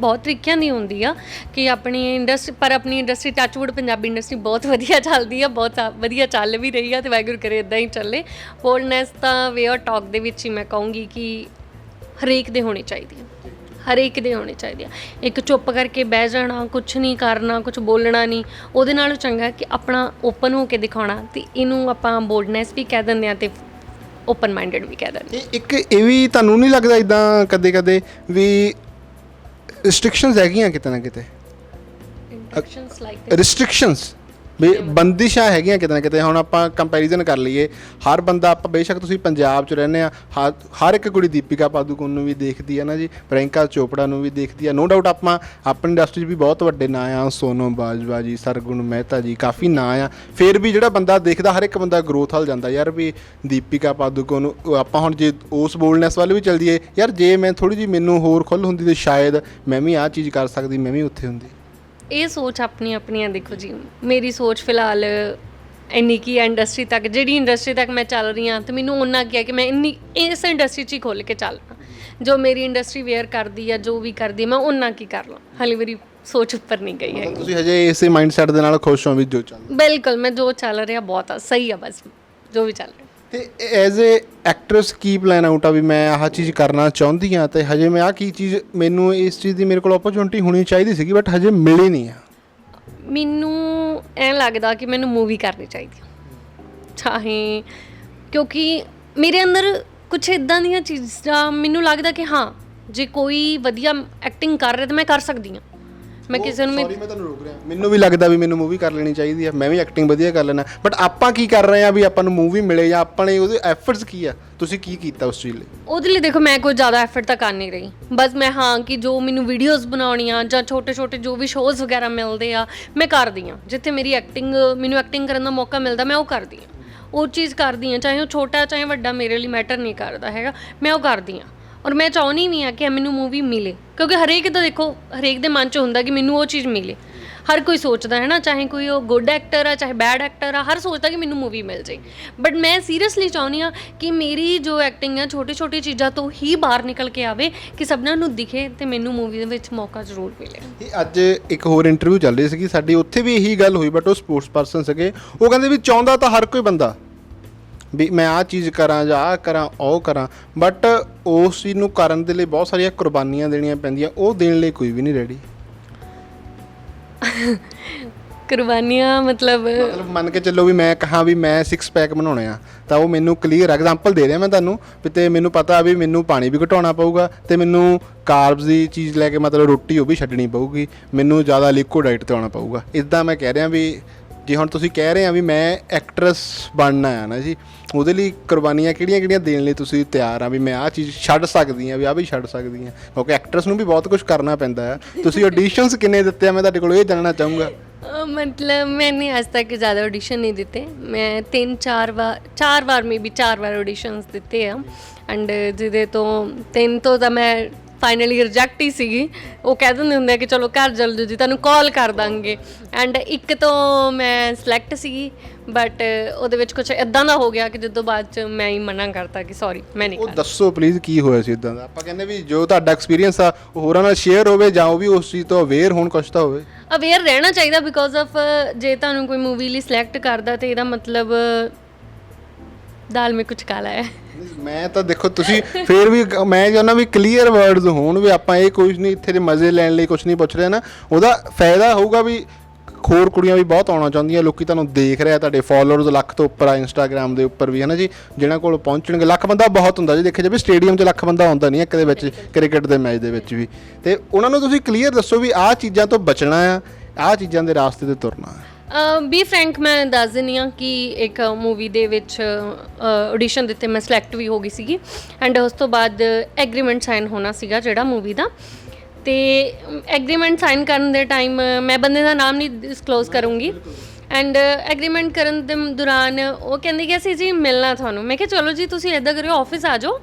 ਬਹੁਤ ਤਰੀਕਿਆਂ ਦੀ ਹੁੰਦੀ ਆ, ਕਿ ਆਪਣੀ ਇੰਡਸਟਰੀ, ਪਰ ਆਪਣੀ ਇੰਡਸਟਰੀ ਟੱਚਵੁੱਡ ਪੰਜਾਬੀ ਇੰਡਸਟਰੀ ਬਹੁਤ ਵਧੀਆ ਚੱਲਦੀ ਆ, ਬਹੁਤ ਵਧੀਆ ਚੱਲ ਵੀ ਰਹੀ ਆ, ਅਤੇ ਵਾਹਿਗੁਰੂ ਕਰੇ ਇੱਦਾਂ ਹੀ ਚੱਲੇ। ਬੋਲਡਨੈਸ ਤਾਂ ਵੇ ਆਫ ਟਾਕ ਦੇ ਵਿੱਚ ਹੀ ਮੈਂ ਕਹੂੰਗੀ ਕਿ ਹਰੇਕ ਦੇ ਹੋਣੀ ਚਾਹੀਦੀ ਆ, ਹਰੇਕ ਦੇ ਹੋਣੇ ਚਾਹੀਦੇ ਆ। ਇੱਕ ਚੁੱਪ ਕਰਕੇ ਬਹਿ ਜਾਣਾ, ਕੁਛ ਨਹੀਂ ਕਰਨਾ, ਕੁਛ ਬੋਲਣਾ ਨਹੀਂ, ਉਹਦੇ ਨਾਲੋਂ ਚੰਗਾ ਕਿ ਆਪਣਾ ਓਪਨ ਹੋ ਕੇ ਦਿਖਾਉਣਾ, ਅਤੇ ਇਹਨੂੰ ਆਪਾਂ ਬੋਲਡਨੈਸ ਵੀ ਕਹਿ ਦਿੰਦੇ ਹਾਂ ਅਤੇ ਓਪਨ ਮਾਈਂਡਡ ਵੀ ਕਹਿ ਦਿੰਦੇ ਹਾਂ। ਇੱਕ ਇਹ ਵੀ ਤੁਹਾਨੂੰ ਨਹੀਂ ਲੱਗਦਾ ਇੱਦਾਂ ਕਦੇ ਕਦੇ ਵੀ ਰਿਸਟ੍ਰਿਕਸ਼ਨਸ ਹੈਗੀਆਂ ਕਿਤੇ ਨਾ ਕਿਤੇ? ਰਿਸਟ੍ਰਿਕਸ਼ਨਸ ਵੀ ਬੰਦਿਸ਼ਾਂ ਹੈਗੀਆਂ ਕਿਤੇ ਨਾ ਕਿਤੇ। ਹੁਣ ਆਪਾਂ ਕੰਪੈਰੀਜ਼ਨ ਕਰ ਲਈਏ, ਹਰ ਬੰਦਾ, ਆਪਾਂ ਬੇਸ਼ੱਕ ਤੁਸੀਂ ਪੰਜਾਬ 'ਚ ਰਹਿੰਦੇ ਆ, ਹਰ ਇੱਕ ਕੁੜੀ ਦੀਪਿਕਾ ਪਾਦੂਕੋਣ ਨੂੰ ਵੀ ਦੇਖਦੀ ਹੈ ਨਾ ਜੀ, ਪ੍ਰਿਯੰਕਾ ਚੋਪੜਾ ਨੂੰ ਵੀ ਦੇਖਦੀ ਆ, ਨੋ ਡਾਊਟ। ਆਪਾਂ ਆਪਣੀ ਇੰਡਸਟਰੀ 'ਚ ਵੀ ਬਹੁਤ ਵੱਡੇ ਨਾਂ ਆ, ਸੋਨਮ ਬਾਜਵਾ ਜੀ, ਸਰਗੁਣ ਮਹਿਤਾ ਜੀ, ਕਾਫੀ ਨਾਂ ਆ। ਫਿਰ ਵੀ ਜਿਹੜਾ ਬੰਦਾ ਦੇਖਦਾ, ਹਰ ਇੱਕ ਬੰਦਾ ਗਰੋਥ ਵੱਲ ਜਾਂਦਾ ਯਾਰ, ਵੀ ਦੀਪਿਕਾ ਪਾਦੂਕੋਣ ਨੂੰ ਆਪਾਂ ਹੁਣ ਜੇ ਉਸ ਬੋਲਡਨੈਸ ਵੱਲ ਵੀ ਚੱਲ ਜਾਈਏ, ਯਾਰ ਜੇ ਮੈਂ ਥੋੜ੍ਹੀ ਜਿਹੀ ਮੈਨੂੰ ਹੋਰ ਖੁੱਲ੍ਹ ਹੁੰਦੀ ਤਾਂ ਸ਼ਾਇਦ ਮੈਂ ਵੀ ਆਹ ਚੀਜ਼ ਕਰ ਸਕਦੀ, ਮੈਂ ਵੀ ਉੱਥੇ ਹੁੰਦੀ। ਇਹ ਸੋਚ ਆਪਣੀ ਆਪਣੀ ਆ। ਦੇਖੋ ਜੀ, ਮੇਰੀ ਸੋਚ ਫਿਲਹਾਲ ਇੰਨੀ ਕੀ ਹੈ, ਇੰਡਸਟਰੀ ਤੱਕ, ਜਿਹੜੀ ਇੰਡਸਟਰੀ ਤੱਕ ਮੈਂ ਚੱਲ ਰਹੀ ਹਾਂ, ਅਤੇ ਮੈਨੂੰ ਓਨਾ ਕੀ ਹੈ ਕਿ ਮੈਂ ਇੰਨੀ ਇਸ ਇੰਡਸਟਰੀ 'ਚ ਹੀ ਖੁੱਲ੍ਹ ਕੇ ਚੱਲਣਾ। ਜੋ ਮੇਰੀ ਇੰਡਸਟਰੀ ਵੇਅਰ ਕਰਦੀ ਆ, ਜੋ ਵੀ ਕਰਦੀ, ਮੈਂ ਓਨਾ ਕੀ ਕਰ ਲਾਂ। ਹਾਲੇ ਮੇਰੀ ਸੋਚ ਉੱਪਰ ਨਹੀਂ ਗਈ ਹੈ। ਤੁਸੀਂ ਹਜੇ ਇਸੇ ਮਾਈਂਡ ਸੈਟ ਦੇ ਨਾਲ ਖੁਸ਼ ਹੋ ਵੀ ਜੋ ਚੱਲ? ਬਿਲਕੁਲ, ਮੈਂ ਜੋ ਚੱਲ ਰਿਹਾ ਬਹੁਤ ਆ, ਸਹੀ ਆ, ਬਸ ਜੋ ਵੀ ਚੱਲ ਰਿਹਾ। ਤੇ ਐਜ਼ ਏ ਐਕਟਰਸ ਕੀ ਪਲਾਨ ਆਊਟ ਆ ਵੀ ਮੈਂ ਆਹ ਚੀਜ਼ ਕਰਨਾ ਚਾਹੁੰਦੀ ਹਾਂ ਤੇ ਹਜੇ ਮੈਂ ਆਹ ਕੀ ਚੀਜ਼ ਮੈਨੂੰ ਇਸ ਚੀਜ਼ ਦੀ ਮੇਰੇ ਕੋਲ ਓਪਰਚੁਨਿਟੀ ਹੋਣੀ ਚਾਹੀਦੀ ਸੀਗੀ ਬਟ ਹਜੇ ਮਿਲੀ ਨਹੀਂ ਆ? ਮੈਨੂੰ ਐਂ ਲੱਗਦਾ ਕਿ ਮੈਨੂੰ ਮੂਵੀ ਕਰਨੀ ਚਾਹੀਦੀ ਆ, ਚਾਹੇ ਕਿਉਂਕਿ ਮੇਰੇ ਅੰਦਰ ਕੁਛ ਇੱਦਾਂ ਦੀਆਂ ਚੀਜ਼ਾਂ ਮੈਨੂੰ ਲੱਗਦਾ ਕਿ ਹਾਂ ਜੇ ਕੋਈ ਵਧੀਆ ਐਕਟਿੰਗ ਕਰ ਰਿਹਾ ਤਾਂ ਮੈਂ ਕਰ ਸਕਦੀ ਹਾਂ। ਮੈਂ ਕਿਸੇ ਨੂੰ ਸੌਰੀ ਮੈਂ ਤੁਹਾਨੂੰ ਰੋਕ ਰਿਹਾ, ਮੈਨੂੰ ਵੀ ਲੱਗਦਾ ਵੀ ਮੈਨੂੰ ਮੂਵੀ ਕਰ ਲੈਣੀ ਚਾਹੀਦੀ ਆ, ਮੈਂ ਵੀ ਐਕਟਿੰਗ ਵਧੀਆ ਕਰ ਲੈਣਾ ਬਟ ਆਪਾਂ ਕੀ ਕਰ ਰਹੇ ਆ ਵੀ ਆਪਾਂ ਨੂੰ ਮੂਵੀ ਮਿਲੇ ਜਾਂ ਆਪਣੇ ਉਹਦੇ ਐਫਰਟਸ ਕੀ ਆ, ਤੁਸੀਂ ਕੀ ਕੀਤਾ ਉਸ ਚੀਜ਼ ਲਈ? ਉਹਦੇ ਲਈ ਦੇਖੋ ਮੈਂ ਕੋਈ ਜ਼ਿਆਦਾ ਐਫਰਟ ਤਾਂ ਕਰ ਨਹੀਂ ਰਹੀ, ਬਸ ਮੈਂ ਹਾਂ ਕਿ ਜੋ ਮੈਨੂੰ ਵੀਡੀਓਜ਼ ਬਣਾਉਣੀਆਂ ਜਾਂ ਛੋਟੇ ਛੋਟੇ ਜੋ ਵੀ ਸ਼ੋਜ਼ ਵਗੈਰਾ ਮਿਲਦੇ ਆ ਮੈਂ ਕਰਦੀ ਹਾਂ, ਜਿੱਥੇ ਮੇਰੀ ਮੈਨੂੰ ਐਕਟਿੰਗ ਕਰਨ ਦਾ ਮੌਕਾ ਮਿਲਦਾ ਮੈਂ ਉਹ ਕਰਦੀ ਹਾਂ, ਉਹ ਚੀਜ਼ ਕਰਦੀ ਹਾਂ, ਚਾਹੇ ਉਹ ਛੋਟਾ ਚਾਹੇ ਵੱਡਾ ਮੇਰੇ ਲਈ ਮੈਟਰ ਨਹੀਂ ਕਰਦਾ ਹੈਗਾ, ਮੈਂ ਉਹ ਕਰਦੀ ਹਾਂ। ਔਰ ਮੈਂ ਚਾਹੁੰਦੀ ਵੀ ਹਾਂ ਕਿ ਮੈਨੂੰ ਮੂਵੀ ਮਿਲੇ ਕਿਉਂਕਿ ਹਰੇਕ ਦਾ ਦੇਖੋ ਹਰੇਕ ਦੇ ਮਨ 'ਚ ਹੁੰਦਾ ਕਿ ਮੈਨੂੰ ਉਹ ਚੀਜ਼ ਮਿਲੇ, ਹਰ ਕੋਈ ਸੋਚਦਾ ਹੈ ਨਾ, ਚਾਹੇ ਕੋਈ ਉਹ ਗੁੱਡ ਐਕਟਰ ਆ ਚਾਹੇ ਬੈਡ ਐਕਟਰ ਆ, ਹਰ ਸੋਚਦਾ ਕਿ ਮੈਨੂੰ ਮੂਵੀ ਮਿਲ ਜਾਏ ਬਟ ਮੈਂ ਸੀਰੀਅਸਲੀ ਚਾਹੁੰਦੀ ਹਾਂ ਕਿ ਮੇਰੀ ਜੋ ਐਕਟਿੰਗ ਆ ਛੋਟੀ ਛੋਟੀ ਚੀਜ਼ਾਂ ਤੋਂ ਹੀ ਬਾਹਰ ਨਿਕਲ ਕੇ ਆਵੇ ਕਿ ਸਭਨਾਂ ਨੂੰ ਦਿਖੇ ਤੇ ਮੈਨੂੰ ਮੂਵੀ ਦੇ ਵਿੱਚ ਮੌਕਾ ਜ਼ਰੂਰ ਮਿਲੇ। ਇਹ ਅੱਜ ਇੱਕ ਹੋਰ ਇੰਟਰਵਿਊ ਚੱਲ ਰਹੀ ਸੀਗੀ ਸਾਡੀ, ਉੱਥੇ ਵੀ ਇਹੀ ਗੱਲ ਹੋਈ ਬਟ ਉਹ ਸਪੋਰਟਸ ਪਰਸਨ ਸੀਗੇ, ਉਹ ਕਹਿੰਦੇ ਵੀ ਚਾਹੁੰਦਾ ਤਾਂ ਹਰ ਕੋਈ ਬੰਦਾ ਵੀ ਮੈਂ ਆਹ ਚੀਜ਼ ਕਰਾਂ ਜਾਂ ਆਹ ਕਰਾਂ ਉਹ ਕਰਾਂ ਬਟ ਉਸ ਚੀਜ਼ ਨੂੰ ਕਰਨ ਦੇ ਲਈ ਬਹੁਤ ਸਾਰੀਆਂ ਕੁਰਬਾਨੀਆਂ ਦੇਣੀਆਂ ਪੈਂਦੀਆਂ, ਉਹ ਦੇਣ ਲਈ ਕੋਈ ਵੀ ਨਹੀਂ ਰੈਡੀ। ਕੁਰਬਾਨੀਆਂ ਮਤਲਬ ਮੰਨ ਕੇ ਚੱਲੋ ਵੀ ਮੈਂ ਕਹਾਂ ਵੀ ਮੈਂ 6 ਪੈਕ ਬਣਾਉਣੇ ਆ ਤਾਂ ਉਹ ਮੈਨੂੰ ਕਲੀਅਰ ਐਗਜ਼ਾਮਪਲ ਦੇ ਰਿਹਾ ਮੈਂ ਤੁਹਾਨੂੰ ਵੀ, ਤੇ ਮੈਨੂੰ ਪਤਾ ਵੀ ਮੈਨੂੰ ਪਾਣੀ ਵੀ ਘਟਾਉਣਾ ਪਊਗਾ ਤੇ ਮੈਨੂੰ ਕਾਰਬਸ ਦੀ ਚੀਜ਼ ਲੈ ਕੇ ਮਤਲਬ ਰੋਟੀ ਉਹ ਵੀ ਛੱਡਣੀ ਪਊਗੀ, ਮੈਨੂੰ ਜ਼ਿਆਦਾ ਲਿਕੁਇਡ ਡਾਈਟ 'ਤੇ ਆਉਣਾ ਪਊਗਾ। ਇੱਦਾਂ ਮੈਂ ਕਹਿ ਰਿਹਾ ਵੀ ਜੇ ਹੁਣ ਤੁਸੀਂ ਕਹਿ ਰਹੇ ਆ ਵੀ ਮੈਂ ਐਕਟਰਸ ਬਣਨਾ ਆ ਨਾ ਜੀ, ਉਹਦੇ ਲਈ ਕੁਰਬਾਨੀਆਂ ਕਿਹੜੀਆਂ ਕਿਹੜੀਆਂ ਦੇਣ ਲਈ ਤੁਸੀਂ ਤਿਆਰ ਆ ਵੀ ਮੈਂ ਆਹ ਚੀਜ਼ ਛੱਡ ਸਕਦੀ ਹਾਂ ਵੀ ਆਹ ਵੀ ਛੱਡ ਸਕਦੀ ਹਾਂ, ਕਿਉਂਕਿ ਐਕਟਰਸ ਨੂੰ ਵੀ ਬਹੁਤ ਕੁਝ ਕਰਨਾ ਪੈਂਦਾ ਹੈ। ਤੁਸੀਂ ਆਡੀਸ਼ਨਸ ਕਿੰਨੇ ਦਿੱਤੇ ਆ ਮੈਂ ਤੁਹਾਡੇ ਕੋਲ ਇਹ ਜਾਣਨਾ ਚਾਹੂੰਗਾ। ਮਤਲਬ ਮੈंने आज तक ज़्यादा ऑडिशन नहीं ਦਿੱਤੇ, ਮੈਂ 4 ਵਾਰ ਆਡੀਸ਼ਨਸ ਦਿੱਤੇ ਆ ਐਂਡ ਜਿਹਦੇ ਤੋਂ 3 ਤੋਂ ਤਾਂ ਮੈਂ ਫਾਈਨਲੀ ਰਿਜੈਕਟ ਹੀ ਸੀਗੀ। ਉਹ ਕਹਿ ਦਿੰਦੇ ਹੁੰਦੇ ਆ ਕਿ ਚਲੋ ਘਰ ਚੱਲ ਜਾਓ ਜੀ ਤੁਹਾਨੂੰ ਕਾਲ ਕਰ ਦਾਂਗੇ ਐਂਡ 1 ਤੋਂ ਮੈਂ ਸਿਲੈਕਟ ਸੀਗੀ ਬਟ ਉਹਦੇ ਵਿੱਚ ਕੁਝ ਇਦਾਂ ਦਾ ਹੋ ਗਿਆ ਕਿ ਜਦੋਂ ਬਾਅਦ ਚ ਮੈਂ ਹੀ ਮਨਾ ਕਰਤਾ ਕਿ ਸੌਰੀ ਮੈਂ ਨਹੀਂ ਉਹ ਦੱਸੋ ਪਲੀਜ਼ ਕੀ ਹੋਇਆ ਸੀ ਇਦਾਂ ਦਾ? ਆਪਾਂ ਕਹਿੰਦੇ ਵੀ ਜੋ ਤੁਹਾਡਾ ਐਕਸਪੀਰੀਅੰਸ ਆ ਉਹ ਹੋਰਾਂ ਨਾਲ ਸ਼ੇਅਰ ਹੋਵੇ ਜਾਂ ਉਹ ਵੀ ਉਸ ਚੀਜ਼ ਤੋਂ ਅਵੇਅਰ ਹੋਣ, ਕੁਛ ਤਾਂ ਹੋਵੇ। ਅਵੇਅਰ ਰਹਿਣਾ ਚਾਹੀਦਾ ਬਿਕੋਜ਼ ਆਫ ਜੇ ਤੁਹਾਨੂੰ ਕੋਈ ਮੂਵੀ ਲਈ ਸਿਲੈਕਟ ਕਰਦਾ ਤੇ ਇਹਦਾ ਮਤਲਬ ਦਾਲ ਮੇ ਕੁਛ ਕਾਲਾ ਹੈ। ਮੈਂ ਤਾਂ ਦੇਖੋ ਤੁਸੀਂ ਫੇਰ ਵੀ ਮੈਂ ਚਾਹੁੰਦਾ ਵੀ ਕਲੀਅਰ ਵਰਡਸ ਹੋਣ ਵੀ ਆਪਾਂ ਇਹ ਕੁਝ ਨਹੀਂ ਇੱਥੇ ਦੇ ਮਜ਼ੇ ਲੈਣ ਲਈ ਕੁਝ ਨਹੀਂ ਪੁੱਛ ਰਹੇ ਨਾ, ਉਹਦਾ ਫਾਇਦਾ ਹੋਊਗਾ ਵੀ ਹੋਰ ਕੁੜੀਆਂ ਵੀ ਬਹੁਤ ਆਉਣਾ ਚਾਹੁੰਦੀਆਂ, ਲੋਕੀ ਤੁਹਾਨੂੰ ਦੇਖ ਰਿਹਾ, ਤੁਹਾਡੇ ਫਾਲੋਅਰਸ ਲੱਖ ਤੋਂ ਉੱਪਰ ਆ ਇੰਸਟਾਗ੍ਰਾਮ ਦੇ ਉੱਪਰ ਵੀ ਹੈ ਨਾ ਜੀ, ਜਿਹਨਾਂ ਕੋਲ ਪਹੁੰਚਣਗੇ ਲੱਖ ਬੰਦਾ ਬਹੁਤ ਹੁੰਦਾ ਜੀ, ਦੇਖਿਆ ਜਾਵੇ ਸਟੇਡੀਅਮ 'ਚ ਲੱਖ ਬੰਦਾ ਆਉਂਦਾ ਨਹੀਂ ਇੱਕ ਦੇ ਵਿੱਚ ਕ੍ਰਿਕਟ ਦੇ ਮੈਚ ਦੇ ਵਿੱਚ ਵੀ, ਤੇ ਉਹਨਾਂ ਨੂੰ ਤੁਸੀਂ ਕਲੀਅਰ ਦੱਸੋ ਵੀ ਆਹ ਚੀਜ਼ਾਂ ਤੋਂ ਬਚਣਾ ਆ, ਆਹ ਚੀਜ਼ਾਂ ਦੇ ਰਾਸਤੇ ਤੇ ਤੁਰਨਾ ਆ। ਬੀ ਫਰੈਂਕ ਮੈਂ ਦੱਸ ਦਿੰਦੀ ਹਾਂ ਕਿ ਇੱਕ ਮੂਵੀ ਦੇ ਵਿੱਚ ਆਡੀਸ਼ਨ ਦਿੱਤੇ, ਮੈਂ ਸਿਲੈਕਟ ਵੀ ਹੋ ਗਈ ਸੀਗੀ ਐਂਡ ਉਸ ਤੋਂ ਬਾਅਦ ਐਗਰੀਮੈਂਟ ਸਾਈਨ ਹੋਣਾ ਸੀਗਾ ਜਿਹੜਾ ਮੂਵੀ ਦਾ, ਤੇ ਐਗਰੀਮੈਂਟ ਸਾਈਨ ਕਰਨ ਦੇ ਟਾਈਮ ਮੈਂ ਬੰਦੇ ਦਾ ਨਾਮ ਨਹੀਂ ਡਿਸਕਲੋਜ਼ ਕਰੂੰਗੀ ਐਂਡ ਐਗਰੀਮੈਂਟ ਕਰਨ ਦੇ ਦੌਰਾਨ ਉਹ ਕਹਿੰਦੇ ਕਿ ਅਸੀਂ ਜੀ ਮਿਲਣਾ ਤੁਹਾਨੂੰ। ਮੈਂ ਕਿਹਾ ਚਲੋ ਜੀ ਤੁਸੀਂ ਇੱਦਾਂ ਕਰਿਓ ਆਫਿਸ ਆ ਜਾਓ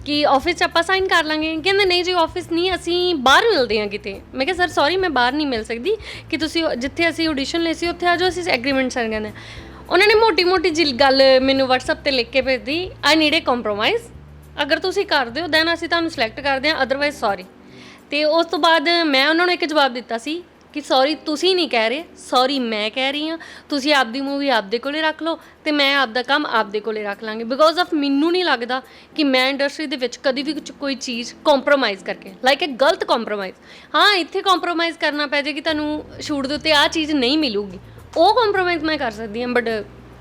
ਕਿ ਆਫਿਸ 'ਚ ਆਪਾਂ ਸਾਈਨ ਕਰ ਲਾਂਗੇ। ਕਹਿੰਦੇ ਨਹੀਂ ਜੀ ਆਫਿਸ ਨਹੀਂ, ਅਸੀਂ ਬਾਹਰ ਮਿਲਦੇ ਹਾਂ ਕਿਤੇ। ਮੈਂ ਕਿਹਾ ਸਰ ਸੌਰੀ ਮੈਂ ਬਾਹਰ ਨਹੀਂ ਮਿਲ ਸਕਦੀ, ਕਿ ਤੁਸੀਂ ਜਿੱਥੇ ਅਸੀਂ ਆਡੀਸ਼ਨ ਲਈ ਸੀ ਉੱਥੇ ਆ ਜਾਓ, ਅਸੀਂ ਐਗਰੀਮੈਂਟ ਸਾਈਨ ਕਰਨਾ। ਉਹਨਾਂ ਨੇ ਮੋਟੀ ਮੋਟੀ ਜਿਹੀ ਗੱਲ ਮੈਨੂੰ WhatsApp 'ਤੇ ਲਿਖ ਕੇ ਭੇਜਦੀ, ਆਈ ਨੀਡ ਏ ਕੰਪਰੋਮਾਈਜ਼, ਅਗਰ ਤੁਸੀਂ ਕਰਦੇ ਹੋ ਦੈਨ ਅਸੀਂ ਤੁਹਾਨੂੰ ਸਿਲੈਕਟ ਕਰਦੇ ਹਾਂ, ਅਦਰਵਾਈਜ਼ ਸੌਰੀ। ਅਤੇ ਉਸ ਤੋਂ ਬਾਅਦ ਮੈਂ ਉਹਨਾਂ ਨੂੰ ਇੱਕ ਜਵਾਬ ਦਿੱਤਾ ਸੀ ਕਿ ਸੌਰੀ ਤੁਸੀਂ ਨਹੀਂ ਕਹਿ ਰਹੇ, ਸੌਰੀ ਮੈਂ ਕਹਿ ਰਹੀ ਹਾਂ, ਤੁਸੀਂ ਆਪਦੀ ਮੂਵੀ ਆਪਦੇ ਕੋਲੇ ਰੱਖ ਲਓ ਅਤੇ ਮੈਂ ਆਪਦਾ ਕੰਮ ਆਪਦੇ ਕੋਲੇ ਰੱਖ ਲਾਂਗੇ। ਬਿਕੋਜ਼ ਆਫ ਮੈਨੂੰ ਨਹੀਂ ਲੱਗਦਾ ਕਿ ਮੈਂ ਇੰਡਸਟਰੀ ਦੇ ਵਿੱਚ ਕਦੀ ਵੀ ਕੋਈ ਚੀਜ਼ ਕੰਪਰੋਮਾਈਜ਼ ਕਰਕੇ ਲਾਈਕ ਇਹ ਗਲਤ ਕੰਪਰੋਮਾਈਜ਼, ਹਾਂ ਇੱਥੇ ਕੰਪਰੋਮਾਈਜ਼ ਕਰਨਾ ਪੈ ਜਾਏ ਕਿ ਤੁਹਾਨੂੰ ਸ਼ੂਟ ਦੇ ਉੱਤੇ ਆਹ ਚੀਜ਼ ਨਹੀਂ ਮਿਲੂਗੀ, ਉਹ ਕੰਪਰੋਮਾਈਜ਼ ਮੈਂ ਕਰ ਸਕਦੀ ਹਾਂ, ਬਟ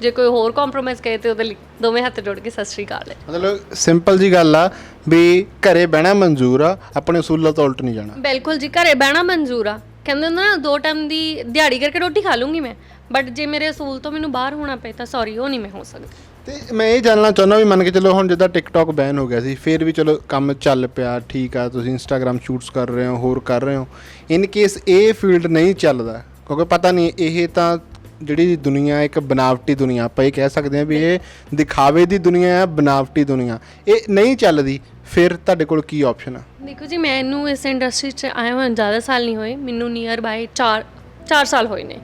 ਜੇ ਕੋਈ ਹੋਰ ਕੰਪਰੋਮਾਈਜ਼ ਕਰੇ ਤੇ ਉਹਦੇ ਲਈ ਦੋਵੇਂ ਹੱਥ ਜੋੜ ਕੇ ਸਤਿ ਸ਼੍ਰੀ ਅਕਾਲ ਹੈ। ਮਤਲਬ ਸਿੰਪਲ ਜੀ ਗੱਲ ਆ ਵੀ ਘਰੇ ਬਹਿਣਾ ਮਨਜ਼ੂਰ ਆ, ਆਪਣੇ ਅਸੂਲਾਂ ਤੋਂ ਉਲਟ ਨਹੀਂ ਜਾਣਾ। ਬਿਲਕੁਲ ਜੀ, ਘਰੇ ਬਹਿਣਾ ਮਨਜ਼ੂਰ ਆ, ਕਹਿੰਦੇ ਹੁੰਦੇ ਨਾ 2 ਟਾਈਮ ਦੀ ਦਿਹਾੜੀ ਕਰਕੇ ਰੋਟੀ ਖਾ ਲੂੰਗੀ ਮੈਂ, ਬਟ ਜੇ ਮੇਰੇ ਅਸੂਲ ਤੋਂ ਮੈਨੂੰ ਬਾਹਰ ਹੋਣਾ ਪਏ ਤਾਂ ਸੌਰੀ ਉਹ ਨਹੀਂ ਮੈਂ ਹੋ ਸਕਦੀ। ਤੇ ਮੈਂ ਇਹ ਜਾਣਨਾ ਚਾਹੁੰਦਾ ਵੀ ਮੰਨ ਕੇ ਚਲੋ ਹੁਣ ਜਿੱਦਾਂ ਟਿਕਟੌਕ ਬੈਨ ਹੋ ਗਿਆ ਸੀ, ਫਿਰ ਵੀ ਚਲੋ ਕੰਮ ਚੱਲ ਪਿਆ, ਠੀਕ ਆ, ਤੁਸੀਂ ਇੰਸਟਾਗ੍ਰਾਮ ਸ਼ੂਟਸ ਕਰ ਰਹੇ ਹੋ, ਹੋਰ ਕਰ ਰਹੇ ਹੋ, ਇਨ ਕੇਸ ਇਹ ਫੀਲਡ ਨਹੀਂ ਚੱਲਦਾ, ਕਿਉਂਕਿ ਪਤਾ ਨਹੀਂ ਇਹ ਤਾਂ ਜਿਹੜੀ ਦੁਨੀਆ ਇੱਕ ਬਨਾਵਟੀ ਦੁਨੀਆ, ਆਪਾਂ ਇਹ ਕਹਿ ਸਕਦੇ ਹਾਂ ਵੀ ਇਹ ਦਿਖਾਵੇ ਦੀ ਦੁਨੀਆ ਆ, ਬਨਾਵਟੀ ਦੁਨੀਆ, ਇਹ ਨਹੀਂ ਚੱਲਦੀ, ਫਿਰ ਤੁਹਾਡੇ ਕੋਲ ਕੀ ਆਪਸ਼ਨ ਆ? ਦੇਖੋ ਜੀ ਮੈਨੂੰ ਇਸ ਇੰਡਸਟਰੀ 'ਚ ਆਏ ਹੋਏ ਜ਼ਿਆਦਾ ਸਾਲ ਨਹੀਂ ਹੋਏ, ਮੈਨੂੰ ਨੀਅਰ ਬਾਏ 4 ਸਾਲ ਹੋਏ ਨੇ,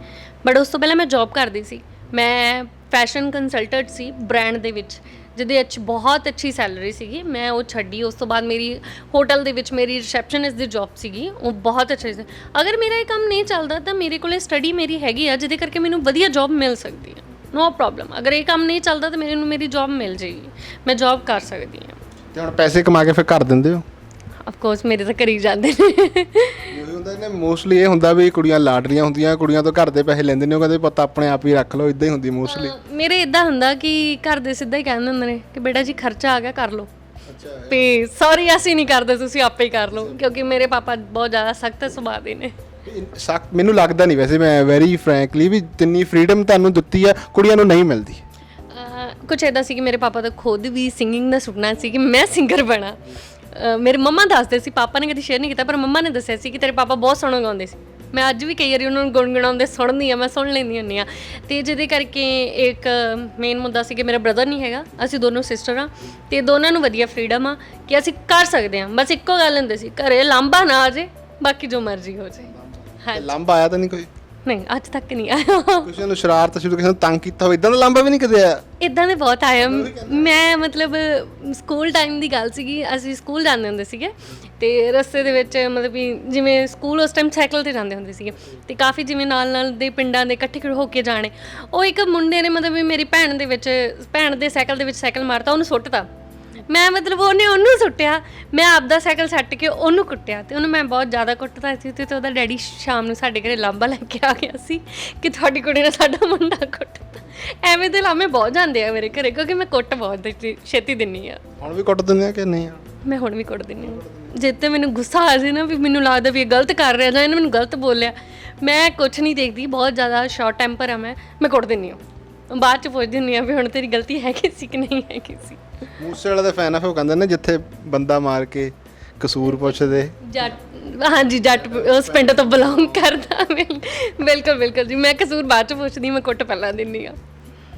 ਬਟ ਉਸ ਤੋਂ ਪਹਿਲਾਂ ਮੈਂ ਜੌਬ ਕਰਦੀ ਸੀ, ਮੈਂ ਫੈਸ਼ਨ ਕੰਸਲਟੈਂਟ ਸੀ ਬ੍ਰਾਂਡ ਦੇ ਵਿੱਚ, ਜਿਹਦੇ ਵਿੱਚ ਬਹੁਤ ਅੱਛੀ ਸੈਲਰੀ ਸੀਗੀ, ਮੈਂ ਉਹ ਛੱਡੀ। ਉਸ ਤੋਂ ਬਾਅਦ ਮੇਰੀ ਹੋਟਲ ਦੇ ਵਿੱਚ ਮੇਰੀ ਰਿਸੈਪਸ਼ਨਿਸਟ ਦੀ ਜੌਬ ਸੀਗੀ, ਉਹ ਬਹੁਤ ਅੱਛੀ ਸੀ। ਅਗਰ ਮੇਰਾ ਇਹ ਕੰਮ ਨਹੀਂ ਚੱਲਦਾ ਤਾਂ ਮੇਰੇ ਕੋਲ ਸਟੱਡੀ ਮੇਰੀ ਹੈਗੀ ਆ, ਜਿਹਦੇ ਕਰਕੇ ਮੈਨੂੰ ਵਧੀਆ ਜੌਬ ਮਿਲ ਸਕਦੀ ਹੈ। No problem. ਅਗਰ ਇਹ ਕੰਮ ਨਹੀਂ ਚੱਲਦਾ ਤਾਂ ਮੈਨੂੰ ਮੇਰੀ ਜੌਬ ਮਿਲ ਜਾਏਗੀ, ਮੈਂ ਜੌਬ ਕਰ ਸਕਦੀ ਹਾਂ। ਤੇ ਹੁਣ ਪੈਸੇ ਕਮਾ ਕੇ ਫਿਰ ਕਰ ਦਿੰਦੇ ਹੋ? ਆਫ ਕੋਰਸ ਮੇਰੇ ਤਾਂ ਕਰੀ ਜਾਂਦੇ ਨੇ। ਇਹ ਹੁੰਦਾ ਨੇ ਮੋਸਟਲੀ ਇਹ ਹੁੰਦਾ ਵੀ ਕੁੜੀਆਂ ਲਾਡਲੀਆਂ ਹੁੰਦੀਆਂ, ਕੁੜੀਆਂ ਤੋਂ ਘਰ ਦੇ ਪੈਸੇ ਲੈਂਦੇ ਨੇ, ਉਹ ਕਹਿੰਦੇ ਪੁੱਤ ਆਪਣੇ ਆਪ ਹੀ ਰੱਖ ਲਓ, ਇਦਾਂ ਹੀ ਹੁੰਦੀ ਮੋਸਟਲੀ। ਮੇਰੇ ਇਦਾਂ ਹੁੰਦਾ ਕਿ ਘਰ ਦੇ ਸਿੱਧਾ ਹੀ ਕਹਿੰਦੇ ਹੁੰਦੇ ਨੇ ਕਿ ਬੇਟਾ ਜੀ ਖਰਚਾ ਆ ਗਿਆ ਕਰ ਲਓ। ਤੇ ਸੌਰੀ ਅਸੀਂ ਨਹੀਂ ਕਰਦੇ, ਤੁਸੀਂ ਆਪੇ ਹੀ ਕਰ ਲਓ, ਕਿਉਂਕਿ ਮੇਰੇ ਪਾਪਾ ਬਹੁਤ ਜ਼ਿਆਦਾ ਸਖਤ ਸੁਭਾਅ ਦੇ ਨੇ। ਮੈਨੂੰ ਲੱਗਦਾ ਨਹੀਂ, ਵੈਸੇ ਮੈਂ ਵੈਰੀ ਫਰੈਂਕਲੀ ਵੀ ਜਿੰਨੀ ਫਰੀडम ਤੁਹਾਨੂੰ ਦਿੱਤੀ ਆ ਕੁੜੀਆਂ ਨੂੰ ਨਹੀਂ ਮਿਲਦੀ। ਕੁਛ ਇੱਦਾਂ ਸੀ ਕਿ ਮੇਰੇ ਪਾਪਾ ਦਾ ਖੁਦ ਵੀ ਸਿੰਗਿੰਗ ਦਾ ਸੁਪਨਾ ਸੀ ਕਿ ਮੈਂ ਸਿੰਗਰ ਬਣਾ। ਮੇਰੇ ਮੰਮਾ ਦੱਸਦੇ ਸੀ, ਪਾਪਾ ਨੇ ਕਦੀ ਸ਼ੇਅਰ ਨਹੀਂ ਕੀਤਾ, ਪਰ ਮੰਮਾ ਨੇ ਦੱਸਿਆ ਸੀ ਕਿ ਤੇਰੇ ਪਾਪਾ ਬਹੁਤ ਸੋਹਣਾ ਗਾਉਂਦੇ ਸੀ। ਮੈਂ ਅੱਜ ਵੀ ਕਈ ਵਾਰੀ ਉਹਨਾਂ ਨੂੰ ਗੁਣਗੁਣਾਉਂਦੇ ਸੁਣਦੀ ਹਾਂ, ਮੈਂ ਸੁਣ ਲੈਂਦੀ ਹੁੰਦੀ ਹਾਂ। ਅਤੇ ਜਿਹਦੇ ਕਰਕੇ ਇੱਕ ਮੇਨ ਮੁੱਦਾ ਸੀ ਕਿ ਮੇਰਾ ਬ੍ਰਦਰ ਨਹੀਂ ਹੈਗਾ, ਅਸੀਂ ਦੋਨੋਂ ਸਿਸਟਰ ਹਾਂ ਅਤੇ ਦੋਨਾਂ ਨੂੰ ਵਧੀਆ ਫਰੀडम ਆ ਕਿ ਅਸੀਂ ਕਰ ਸਕਦੇ ਹਾਂ। ਬਸ ਇੱਕੋ ਗੱਲ ਹੁੰਦੀ ਸੀ, ਘਰੇ ਲਾਂਭਾ ਨਾ ਆ ਜੇ, ਬਾਕੀ ਜੋ ਮਰਜ਼ੀ ਹੋ ਜੇ। ਹਾਂ, ਲਾਂਭਾ ਆਇਆ ਤਾਂ ਨਹੀਂ ਕੋਈ? ਨਹੀਂ ਅੱਜ ਤੱਕ ਨਹੀਂ ਆਇਆ। ਕਿਸੇ ਨੂੰ ਸ਼ਰਾਰਤ ਸ਼ੁਰੂ ਕਿਸੇ ਨੂੰ ਤੰਗ ਕੀਤਾ ਹੋਵੇ, ਇਦਾਂ ਦਾ ਲਾਂਭਾ ਵੀ ਨਹੀਂ ਕਦੇ ਆਇਆ? ਇੱਦਾਂ ਦੇ ਬਹੁਤ ਆਇਆ। ਮੈਂ ਮਤਲਬ ਸਕੂਲ ਟਾਈਮ ਦੀ ਗੱਲ ਸੀਗੀ, ਅਸੀਂ ਸਕੂਲ ਜਾਂਦੇ ਹੁੰਦੇ ਸੀਗੇ ਅਤੇ ਰਸਤੇ ਦੇ ਵਿੱਚ ਮਤਲਬ ਵੀ ਜਿਵੇਂ ਸਕੂਲ ਉਸ ਟਾਈਮ ਸਾਈਕਲ 'ਤੇ ਜਾਂਦੇ ਹੁੰਦੇ ਸੀਗੇ ਅਤੇ ਕਾਫੀ ਜਿਵੇਂ ਨਾਲ ਦੇ ਪਿੰਡਾਂ ਦੇ ਇਕੱਠੇ ਹੋ ਕੇ ਜਾਣੇ। ਉਹ ਇੱਕ ਮੁੰਡੇ ਨੇ ਮਤਲਬ ਵੀ ਮੇਰੀ ਭੈਣ ਦੇ ਸਾਈਕਲ ਦੇ ਵਿੱਚ ਸਾਈਕਲ ਮਾਰਤਾ, ਉਹਨੂੰ ਸੁੱਟਤਾ। ਮੈਂ ਮਤਲਬ ਉਹਨੇ ਉਹਨੂੰ ਸੁੱਟਿਆ, ਮੈਂ ਆਪਦਾ ਸਾਈਕਲ ਸੱਟ ਕੇ ਉਹਨੂੰ ਕੁੱਟਿਆ ਅਤੇ ਉਹਨੂੰ ਮੈਂ ਬਹੁਤ ਜ਼ਿਆਦਾ ਕੁੱਟਦਾ ਸੀ। ਅਤੇ ਉਹਦਾ ਡੈਡੀ ਸ਼ਾਮ ਨੂੰ ਸਾਡੇ ਘਰੇ ਲਾਂਭਾ ਲੈ ਕੇ ਆ ਗਿਆ ਸੀ ਕਿ ਤੁਹਾਡੀ ਕੁੜੀ ਨੇ ਸਾਡਾ ਮੁੰਡਾ ਕੁੱਟਤਾ। ਐਵੇਂ ਦੇ ਲਾਂਭੇ ਬਹੁਤ ਜਾਂਦੇ ਆ ਮੇਰੇ ਘਰੇ, ਕਿਉਂਕਿ ਮੈਂ ਕੁੱਟ ਬਹੁਤ ਛੇਤੀ ਦਿੰਦੀ ਹਾਂ। ਹੁਣ ਵੀ ਕੁੱਟ ਦਿੰਦੇ ਆ ਕਿ ਨਹੀਂ? ਮੈਂ ਹੁਣ ਵੀ ਕੁੱਟ ਦਿੰਦੀ ਹਾਂ। ਜੇ ਤੇ ਮੈਨੂੰ ਗੁੱਸਾ ਆ ਜਾਏ ਨਾ ਵੀ ਮੈਨੂੰ ਲੱਗਦਾ ਵੀ ਇਹ ਗਲਤ ਕਰ ਰਿਹਾ ਜਾਂ ਇਹਨੇ ਮੈਨੂੰ ਗਲਤ ਬੋਲਿਆ, ਮੈਂ ਕੁਛ ਨਹੀਂ ਦੇਖਦੀ, ਬਹੁਤ ਜ਼ਿਆਦਾ ਸ਼ਾਰਟ ਟੈਂਪਰ ਆ ਮੈਂ ਕੁੱਟ ਦਿੰਦੀ ਹਾਂ। ਬਾਅਦ 'ਚ ਪੁੱਛਦੀ ਹੁੰਦੀ ਹਾਂ ਵੀ ਹੁਣ ਤੇਰੀ ਗਲਤੀ ਹੈਗੀ ਸੀ ਕਿ ਨਹੀਂ ਹੈਗੀ ਸੀ। ਮੂਸੇ ਵਾਲਾ ਦੇ ਫੈਨ ਆ, ਫਿਰ ਉਹ ਕਹਿੰਦੇ ਨੇ ਜਿੱਥੇ ਬੰਦਾ ਮਾਰ ਕੇ ਕਸੂਰ ਪੁੱਛਦੇ ਜੱਟ, ਹਾਂਜੀ ਜੱਟ ਉਸ ਪਿੰਡ ਤੋਂ ਬਿਲੋਂਗ ਕਰਦਾ। ਬਿਲਕੁਲ ਬਿਲਕੁਲ ਜੀ, ਮੈਂ ਕਸੂਰ ਬਾਅਦ 'ਚ ਪੁੱਛਦੀ, ਮੈਂ ਕੁੱਟ ਪਹਿਲਾਂ ਦਿੰਦੀ ਹਾਂ।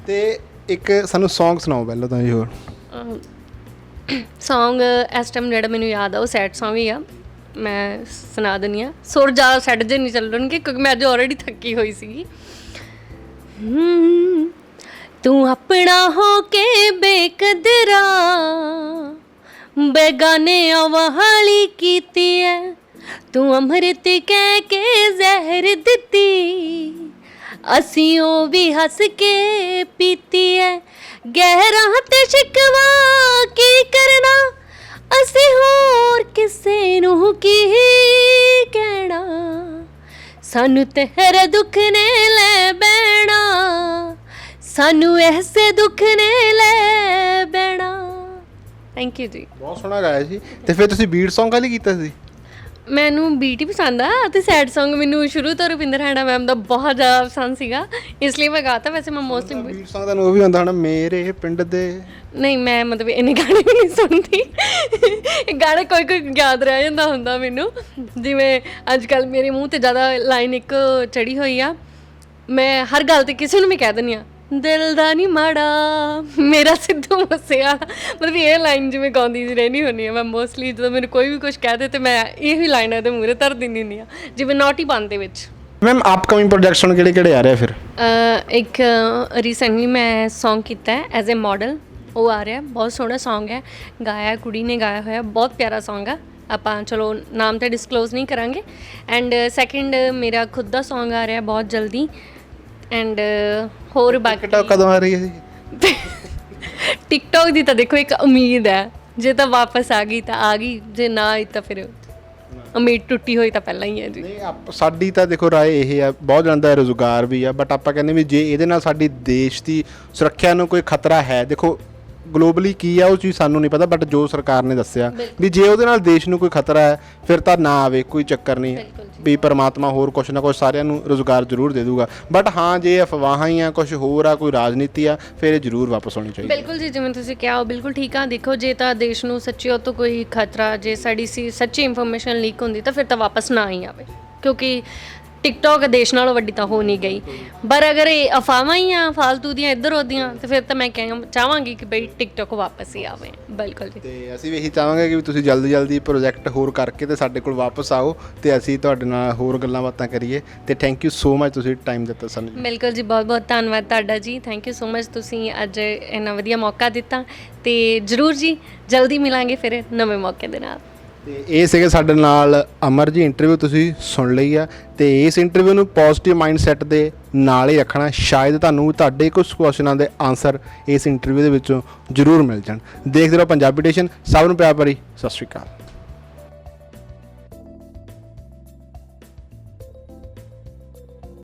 ਤੇ ਇੱਕ ਸਾਨੂੰ ਸੌਂਗ ਸੁਣਾਓ ਪਹਿਲਾਂ ਤਾਂ ਜੀ। ਹੋਰ ਸੌਂਗ ਇਸ ਟਾਈਮ ਜਿਹੜਾ ਮੈਨੂੰ ਯਾਦ ਆ ਉਹ ਸੈਡ ਸੌਂਗ ਹੀ ਆ, ਮੈਂ ਸੁਣਾ ਦਿੰਦੀ ਹਾਂ। ਸੁਰ ਜ਼ਿਆਦਾ ਸੈਡ ਜੇ ਨਹੀਂ ਚੱਲਣਗੇ ਕਿਉਂਕਿ ਮੈਂ ਅੱਜ ਆਲਰੇਡੀ ਥੱਕੀ ਹੋਈ ਸੀਗੀ। ਤੂੰ ਆਪਣਾ ਹੋ ਕੇ ਬੇਕਦਰਾ ਬੇਗਾਨਿਆਂ ਵਾਲੀ ਕੀਤੀ ਐ, ਤੂੰ ਅੰਮ੍ਰਿਤ ਕਹਿ ਕੇ ਜ਼ਹਿਰ ਦਿੱਤੀ, ਅਸੀਂ ਉਹ ਵੀ ਹੱਸ ਕੇ ਪੀਤੀ ਐ। ਗਹਿਰਾਂ ਤੇ ਸ਼ਿਕਵਾ ਕੀ ਕਰਨਾ, ਅਸੀਂ ਹੋਰ ਕਿਸੇ ਨੂੰ ਕੀ ਕਹਿਣਾ, ਸਾਨੂੰ ਤੇਰੇ ਦੁੱਖ ਨੇ ਲੈ ਬਹਿਣਾ, ਸਾਨੂੰ ਐਸੇ ਦੁੱਖ ਨੇ ਲੈ ਬਹਿਣਾ। ਥੈਂਕ ਯੂ ਜੀ। ਬਹੁਤ ਸੋਹਣਾ ਗਾਇਆ ਸੀ। ਤੇ ਫਿਰ ਤੁਸੀਂ ਬੀਟ ਸੌਂਗ ਕਾਹਲੀ ਕੀਤਾ ਸੀ? ਮੈਨੂੰ ਬੀਟ ਹੀ ਪਸੰਦ ਆ ਅਤੇ ਸੈਡ ਸੌਂਗ ਮੈਨੂੰ ਸ਼ੁਰੂ ਤੋਂ ਰੁਪਿੰਦਰ ਹੈੜਾ ਮੈਮ ਦਾ ਬਹੁਤ ਜ਼ਿਆਦਾ ਪਸੰਦ ਸੀਗਾ, ਇਸ ਲਈ ਮੈਂ ਗਾਤਾ। ਵੈਸੇ ਮੈਂ ਮੋਸਟਲੀ ਬੀਟ ਸੌਂਗ ਤੁਹਾਨੂੰ ਉਹ ਵੀ ਹੁੰਦਾ ਹੋਣਾ, ਮੇਰੇ ਪਿੰਡ ਦੇ। ਨਹੀਂ, ਮੈਂ ਮਤਲਬ ਇੰਨੇ ਗਾਣੇ ਵੀ ਨਹੀਂ ਸੁਣਦੀ। ਗਾਣੇ ਕੋਈ ਯਾਦ ਰਹਿ ਜਾਂਦਾ ਹੁੰਦਾ ਮੈਨੂੰ। ਜਿਵੇਂ ਅੱਜ ਕੱਲ੍ਹ ਮੇਰੇ ਮੂੰਹ 'ਤੇ ਜ਼ਿਆਦਾ ਲਾਈਨ ਇੱਕ ਚੜ੍ਹੀ ਹੋਈ ਆ, ਮੈਂ ਹਰ ਗੱਲ 'ਤੇ ਕਿਸੇ ਨੂੰ ਵੀ ਕਹਿ ਦਿੰਦੀ ਹਾਂ, ਦਿਲ ਦਾ ਨਹੀਂ ਮਾੜਾ ਮੇਰਾ ਸਿੱਧੂ ਮੂਸੇਵਾਲਾ। ਮਤਲਬ ਇਹ ਲਾਈਨ ਜਿਵੇਂ ਗਾਉਂਦੀ ਰਹਿੰਦੀ ਹੁੰਦੀ ਹਾਂ ਮੈਂ ਮੋਸਟਲੀ। ਜਦੋਂ ਮੈਨੂੰ ਕੋਈ ਵੀ ਕੁਛ ਕਹਿ ਦੇ ਤਾਂ ਮੈਂ ਇਹ ਹੀ ਲਾਈਨ ਉਹਦੇ ਮੂਹਰੇ ਧਰ ਦਿੰਦੀ ਹੁੰਦੀ ਹਾਂ, ਜਿਵੇਂ ਨੌਟੀ ਬੰਦ ਦੇ ਵਿੱਚ। ਮੈਮ ਅਪਕਮਿੰਗ ਪ੍ਰੋਜੈਕਟਸ ਹੁਣ ਕਿਹੜੇ ਆ ਰਹੇ ਫਿਰ? ਇੱਕ ਰੀਸੈਂਟਲੀ ਮੈਂ ਸੌਂਗ ਕੀਤਾ ਐਜ਼ ਏ ਮਾਡਲ, ਉਹ ਆ ਰਿਹਾ, ਬਹੁਤ ਸੋਹਣਾ ਸੌਂਗ ਹੈ, ਗਾਇਆ ਕੁੜੀ ਨੇ ਗਾਇਆ ਹੋਇਆ, ਬਹੁਤ ਪਿਆਰਾ ਸੌਂਗ ਆ। ਆਪਾਂ ਚਲੋ ਨਾਮ ਤਾਂ ਡਿਸਕਲੋਜ਼ ਨਹੀਂ ਕਰਾਂਗੇ। ਐਂਡ ਸੈਕਿੰਡ ਮੇਰਾ ਖੁਦ ਦਾ ਸੌਂਗ ਆ ਰਿਹਾ ਬਹੁਤ ਜਲਦੀ। ਐਂਡ ਹੋਰ ਬਾਕੀ ਕਦੋਂ ਆ ਰਹੀ ਹੈ ਜੀ? ਟਿਕਟੋਕ ਦੀ ਤਾਂ ਦੇਖੋ ਇੱਕ ਉਮੀਦ ਹੈ, ਜੇ ਤਾਂ ਵਾਪਸ ਆ ਗਈ ਤਾਂ ਆ ਗਈ, ਜੇ ਨਾ ਆਈ ਤਾਂ ਫਿਰ ਉਮੀਦ ਟੁੱਟੀ ਹੋਈ ਤਾਂ ਪਹਿਲਾਂ ਹੀ ਹੈ ਜੀ। ਨਹੀਂ, ਸਾਡੀ ਤਾਂ ਦੇਖੋ ਰਾਏ ਇਹ ਆ, ਬਹੁਤ ਜਣਾਂ ਦਾ ਰੁਜ਼ਗਾਰ ਵੀ ਆ, ਬਟ ਆਪਾਂ ਕਹਿੰਦੇ ਵੀ ਜੇ ਇਹਦੇ ਨਾਲ ਸਾਡੀ ਦੇਸ਼ ਦੀ ਸੁਰੱਖਿਆ ਨੂੰ ਕੋਈ ਖਤਰਾ ਹੈ, ਦੇਖੋ ਗਲੋਬਲੀ ਕੀ ਆ ਉਹ ਚੀਜ਼ ਸਾਨੂੰ ਨਹੀਂ ਪਤਾ, ਬਟ ਜੋ ਸਰਕਾਰ ਨੇ ਦੱਸਿਆ ਵੀ ਜੇ ਉਹਦੇ ਨਾਲ ਦੇਸ਼ ਨੂੰ ਕੋਈ ਖਤਰਾ ਹੈ ਫਿਰ ਤਾਂ ਨਾ ਆਵੇ, ਕੋਈ ਚੱਕਰ ਨਹੀਂ ਵੀ ਪਰਮਾਤਮਾ ਹੋਰ ਕੁਛ ਨਾ ਕੁਛ ਸਾਰਿਆਂ ਨੂੰ ਰੁਜ਼ਗਾਰ ਜ਼ਰੂਰ ਦੇ ਦੂਗਾ। ਬਟ ਹਾਂ, ਜੇ ਅਫਵਾਹਾਂ ਹੀ ਆ, ਕੁਛ ਹੋਰ ਆ, ਕੋਈ ਰਾਜਨੀਤੀ ਆ, ਫਿਰ ਇਹ ਜ਼ਰੂਰ ਵਾਪਸ ਹੋਣੀ ਚਾਹੀਦੀ। ਬਿਲਕੁਲ ਜੀ, ਜਿਵੇਂ ਤੁਸੀਂ ਕਿਹਾ ਉਹ ਬਿਲਕੁਲ ਠੀਕ ਆ। ਦੇਖੋ ਜੇ ਤਾਂ ਦੇਸ਼ ਨੂੰ ਸੱਚੀ ਉਹ ਤੋਂ ਕੋਈ ਖਤਰਾ, ਜੇ ਸਾਡੀ ਸੱਚੀ ਇਨਫੋਰਮੇਸ਼ਨ ਲੀਕ ਹੁੰਦੀ ਤਾਂ ਫਿਰ ਤਾਂ ਵਾਪਸ ਨਾ ਹੀ ਆਵੇ, ਕਿਉਂਕਿ ਟਿਕਟੋਕ ਦੇਸ਼ ਨਾਲੋਂ ਵੱਡੀ ਤਾਂ ਹੋ ਨਹੀਂ ਗਈ। ਪਰ ਅਗਰ ਇਹ ਅਫਵਾਹਾਂ ਹੀ ਆ ਫਾਲਤੂ ਦੀਆਂ ਇੱਧਰ ਉੱਧਰ ਤਾਂ ਫਿਰ ਤਾਂ ਮੈਂ ਚਾਹਾਂਗੀ ਕਿ ਬਈ ਟਿਕਟੋਕ ਵਾਪਸ ਹੀ ਆਵੇ। ਬਿਲਕੁਲ ਜੀ। ਤੇ ਅਸੀਂ ਵੀ ਇਹੀ ਚਾਹਾਂਗੇ ਕਿ ਤੁਸੀਂ ਜਲਦੀ ਪ੍ਰੋਜੈਕਟ ਹੋਰ ਕਰਕੇ ਤੇ ਸਾਡੇ ਕੋਲ ਵਾਪਸ ਆਓ ਤੇ ਅਸੀਂ ਤੁਹਾਡੇ ਨਾਲ ਹੋਰ ਗੱਲਾਂ ਬਾਤਾਂ ਕਰੀਏ। ਤੇ ਥੈਂਕ ਯੂ ਸੋ ਮਚ, ਤੁਸੀਂ ਟਾਈਮ ਦਿੱਤਾ ਸਾਨੂੰ। ਬਿਲਕੁਲ ਜੀ, ਬਹੁਤ ਬਹੁਤ ਧੰਨਵਾਦ ਤੁਹਾਡਾ ਜੀ। ਥੈਂਕ ਯੂ ਸੋ ਮਚ, ਤੁਸੀਂ ਅੱਜ ਇੰਨਾ ਵਧੀਆ ਮੌਕਾ ਦਿੱਤਾ। ਤੇ ਜ਼ਰੂਰ ਜੀ, ਜਲਦੀ ਮਿਲਾਂਗੇ ਫਿਰ ਨਵੇਂ ਮੌਕੇ ਦੇ ਨਾਲ। ਤੇ ਇਹ ਸੀਗੇ ਸਾਡੇ ਨਾਲ ਅਮਰ ਜੀ। ਇੰਟਰਵਿਊ ਤੁਸੀਂ ਸੁਣ ਲਈ ਆ ਤੇ ਇਸ ਇੰਟਰਵਿਊ ਨੂੰ ਪੋਜ਼ਿਟਿਵ ਮਾਈਂਡਸੈਟ ਦੇ ਨਾਲ ਹੀ ਰੱਖਣਾ। ਸ਼ਾਇਦ ਤੁਹਾਨੂੰ ਤੁਹਾਡੇ ਕੁਝ ਕੁਐਸਚਨਾਂ ਦੇ ਆਨਸਰ ਇਸ ਇੰਟਰਵਿਊ ਦੇ ਵਿੱਚੋਂ ਜ਼ਰੂਰ ਮਿਲ ਜਾਣ। ਦੇਖਦੇ ਰਹੋ ਪੰਜਾਬੀ ਟੇਸ਼ਨ। ਸਭ ਨੂੰ ਪਿਆਰ ਭਰੀ ਸਤਿ ਸ਼੍ਰੀ ਅਕਾਲ।